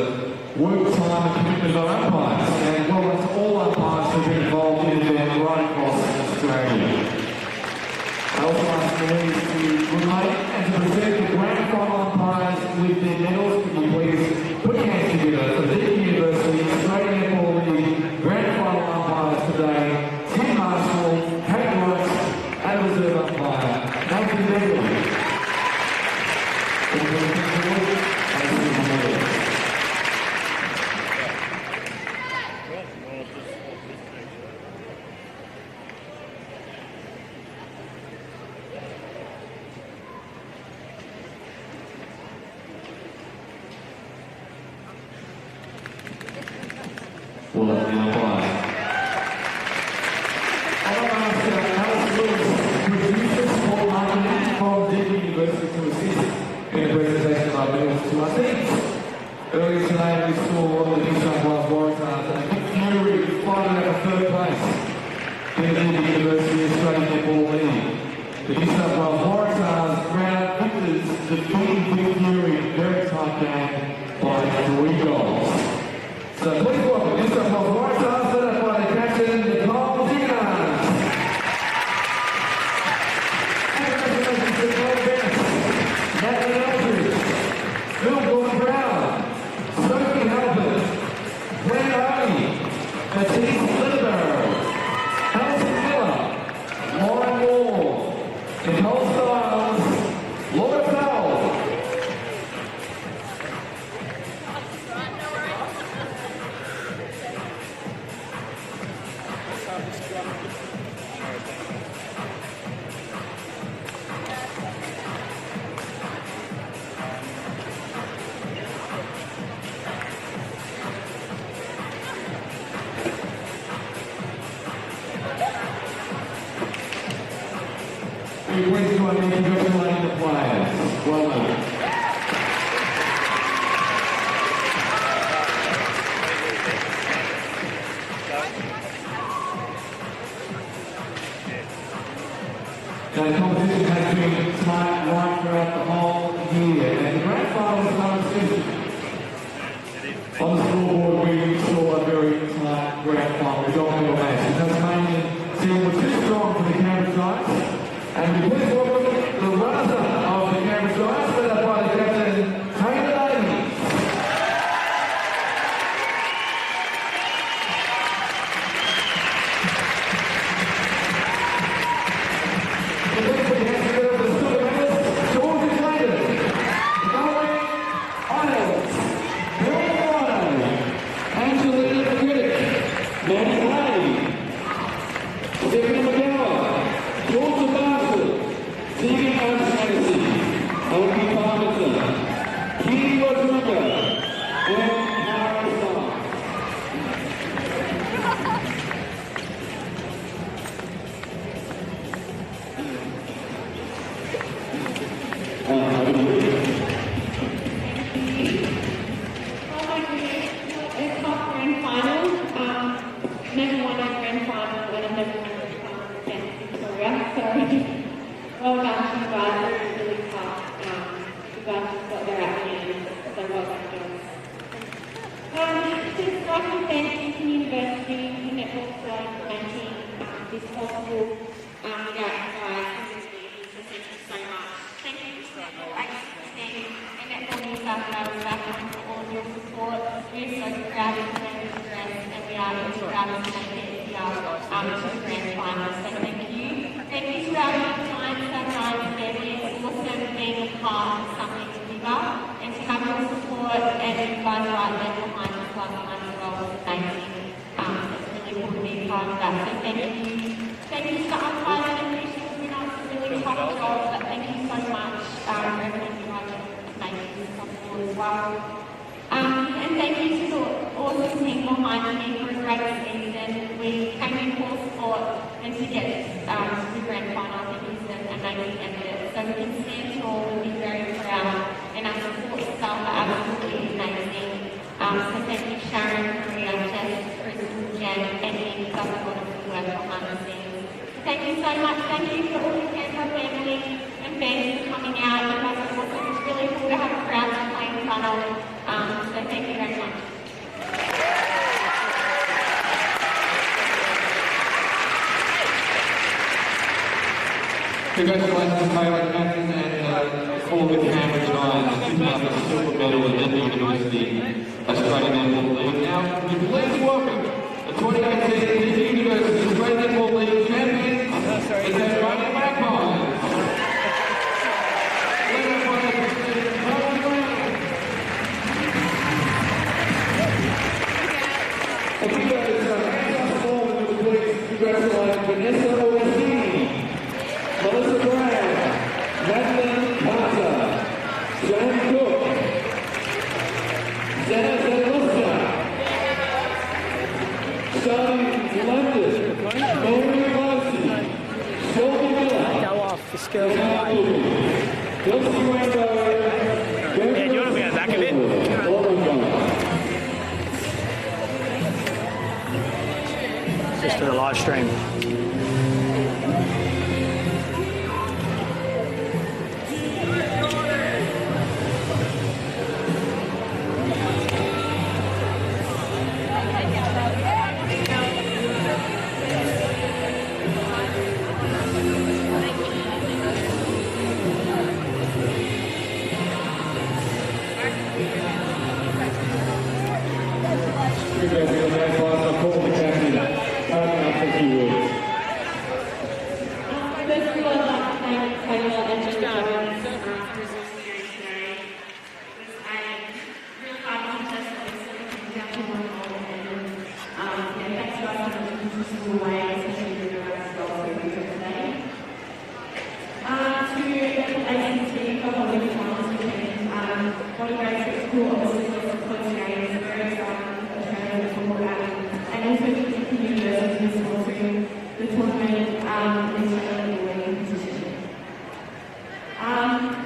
work, time and commitment of our umpires. And well done to all umpires who have been involved in the event right across Australia. I also ask Louise to remain and to present the grand final umpires with their medals. Can you please put your hands together for the Deakin University Australian Netball League grand final umpires today, Tim Marshall, Kate Roach, and reserve umpire, Nathan Deakin. Well, that's the umpire. I want to ask Alice Lewis, producer Paul Martin from Deakin University, to assist in the presentation of our medals to our teams. Earlier today we saw the New South Wales Waratahs and Nick Canberra fighting out for 3rd place in the Deakin University Australian Netball League. The New South Wales Waratahs round victors defeating Vic Fury in a very tight game by 3 goals. So please welcome New South Wales Waratahs, led up by the captain, Nicole Deakin. Congratulations to Paul Bennett, Natalie Aldridge, Bill Gordon-Brown, Sophie Halpert, Glenn Arney, Matisse Liddebarrow, Alison Miller, Lauren Wall, Nicole Stiles, Laura Powell. We please join me in congratulating the players. Well done. Now the competition has been tight right throughout the whole year, and the grand final is another season. On the scoreboard we saw a very tight grand final, a gold medal match. The Tasmanian team was too strong for the Canberra Giants. And we please welcome the runners-up of the Canberra Giants, led up by the captain, Taylor Davies. The next we have together the silver medals, Georgia Clayton, Nolan Arnold, Bill Friday, Angelina Riddick, Maddie Lane, Stephanie McGowan, Georgia Bartlett, Deakin Fantasy, Oki Parkinson, Kitty Rodriguez, and Mara Starr. It's our grand final. Never won a grand final, and I've never won a grand final against Victoria. Sorry. Well done to you guys. It was really tough. You guys just got there at the end. So well done, girls. Just like to thank Deakin University for Netball Australia for making this possible without you guys. So thank you so much. Thank you to Netball Agency and Netball New South Wales background for all of your support. We're so proud of the dress, and we are really proud of the make it here to the grand final. So thank you. Thank you to our clients, our guys, and families, also being a part of something bigger, and to have your support and you guys right there behind us like behind the role is amazing. It's really cool to be a part of that. So thank you. Thank you to the umpires and officials. We know it's a really tough job, but thank you behind him for a great season. We came in full support, and to get to the grand final, I think is an amazing effort. So we can stand tall and be very proud, and our support staff are absolutely amazing. So thank you, Sharon, Maria, Jess, Crystal, Jen, and Ian, who's done a lot of good work behind the scenes. Thank you so much. Thank you for all the Canberra family and fans for coming out. You guys are awesome. It's really cool to have a crowd to play in front of. So thank you very much. Congratulations to Taylor Catton and all the Canberra Giants picking up a silver medal at Deakin University Australian Netball League. Now, would you please welcome the 2018 Deakin University Australian Netball League champions, the Tasmanian Magpies. Congratulations, Vanessa O'Shea, Melissa Brown, Madeline Carter, Joan Cook, Zana Zaluska, Charlie London, Maureen Marcy, Shelby Miller, Go off the skills. Kelsey Rainbow, Yeah, do you want to be at the back of it? Just for the live stream.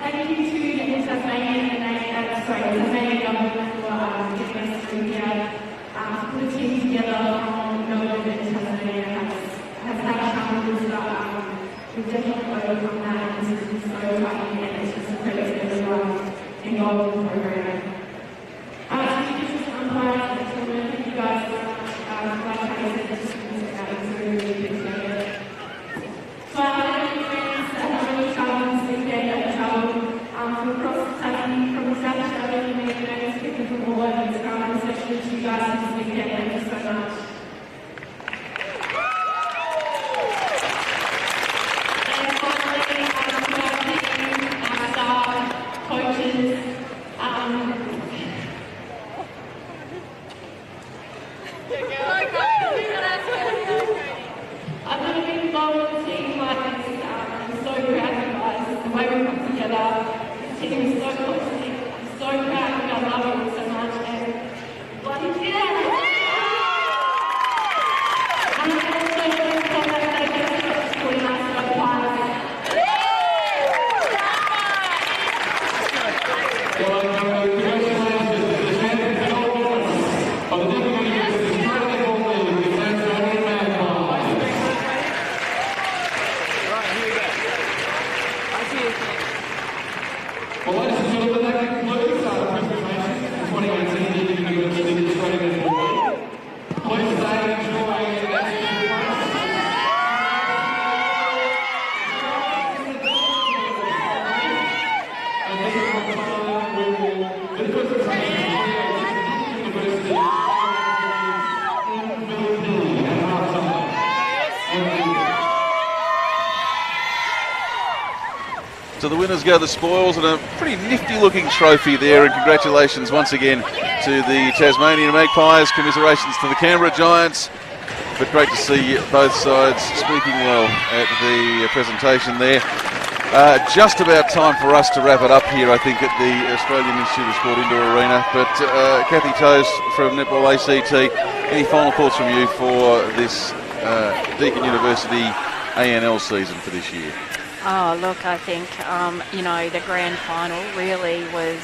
Thank you to the Tasmanian Tasmanian government for giving us the here. Put a team together from Melbourne and Tasmania has had challenges, but we've definitely overcome that, and this is so lucky, and it's just a credit to everyone involved in the program. To the business umpires and the tournament, thank you guys so much. Like I said, this is really appreciate it. So our friends that have really traveled this weekend and traveled from across Tassie, from South Australia, from the United States, from all over this ground, especially to you guys this weekend. Thank you so much. And finally, to our team, our staff, coaches, I've never been involved in a team like this. I'm so proud of you guys. The way we come together, the team is so close. I'm so proud of you. I love you so much. And bloody yeah! And I'm also going to say that I guess it's supporting us so far. Well, ladies and gentlemen, that concludes our presentation for 2018 Deakin University Australian Netball League. Please stay and enjoy the next few months. And this is the time we will do the presentation for Deakin University MVP at halftime. To the winners go the spoils, and a pretty nifty looking trophy there, and congratulations once again to the Tasmanian Magpies, commiserations to the Canberra Giants, but great to see both sides speaking well at the presentation there. Just about time for us to wrap it up here, I think, at the Australian Institute of Sport Indoor Arena. But Kathy Toes from Netball ACT, any final thoughts from you for this Deakin University ANL season for this year? Oh, look, I think, the grand final really was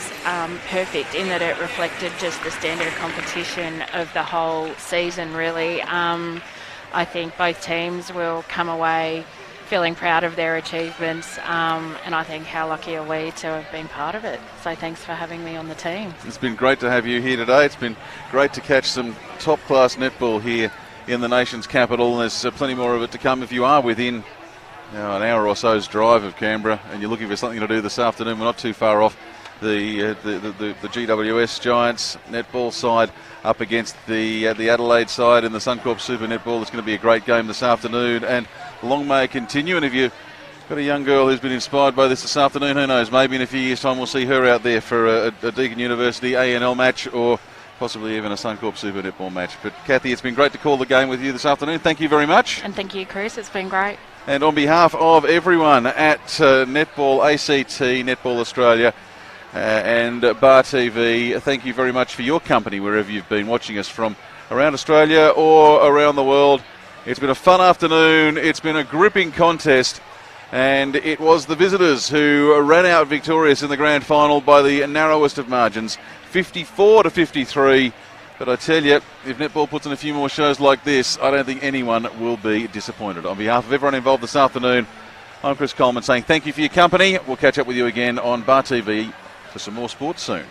perfect in that it reflected just the standard of competition of the whole season, really. I think both teams will come away feeling proud of their achievements, and I think how lucky are we to have been part of it. So thanks for having me on the team. It's been great to have you here today. It's been great to catch some top-class netball here in the nation's capital. There's plenty more of it to come. If you are within an hour or so's drive of Canberra and you're looking for something to do this afternoon, we're not too far off. The GWS Giants netball side up against the Adelaide side in the Suncorp Super Netball. It's going to be a great game this afternoon, and long may it continue. And if you've got a young girl who's been inspired by this afternoon, who knows, maybe in a few years' time we'll see her out there for a Deakin University ANL match, or possibly even a Suncorp Super Netball match. But Kathy, it's been great to call the game with you this afternoon. Thank you very much. And thank you, Chris. It's been great. And on behalf of everyone at Netball ACT, Netball Australia, and Bar TV, thank you very much for your company wherever you've been watching us from around Australia or around the world. It's been a fun afternoon. It's been a gripping contest, and it was the visitors who ran out victorious in the grand final by the narrowest of margins, 54-53. But I tell you, if netball puts on a few more shows like this, I don't think anyone will be disappointed. On behalf of everyone involved this afternoon, I'm Chris Coleman saying thank you for your company. We'll catch up with you again on Bar TV for some more sports soon.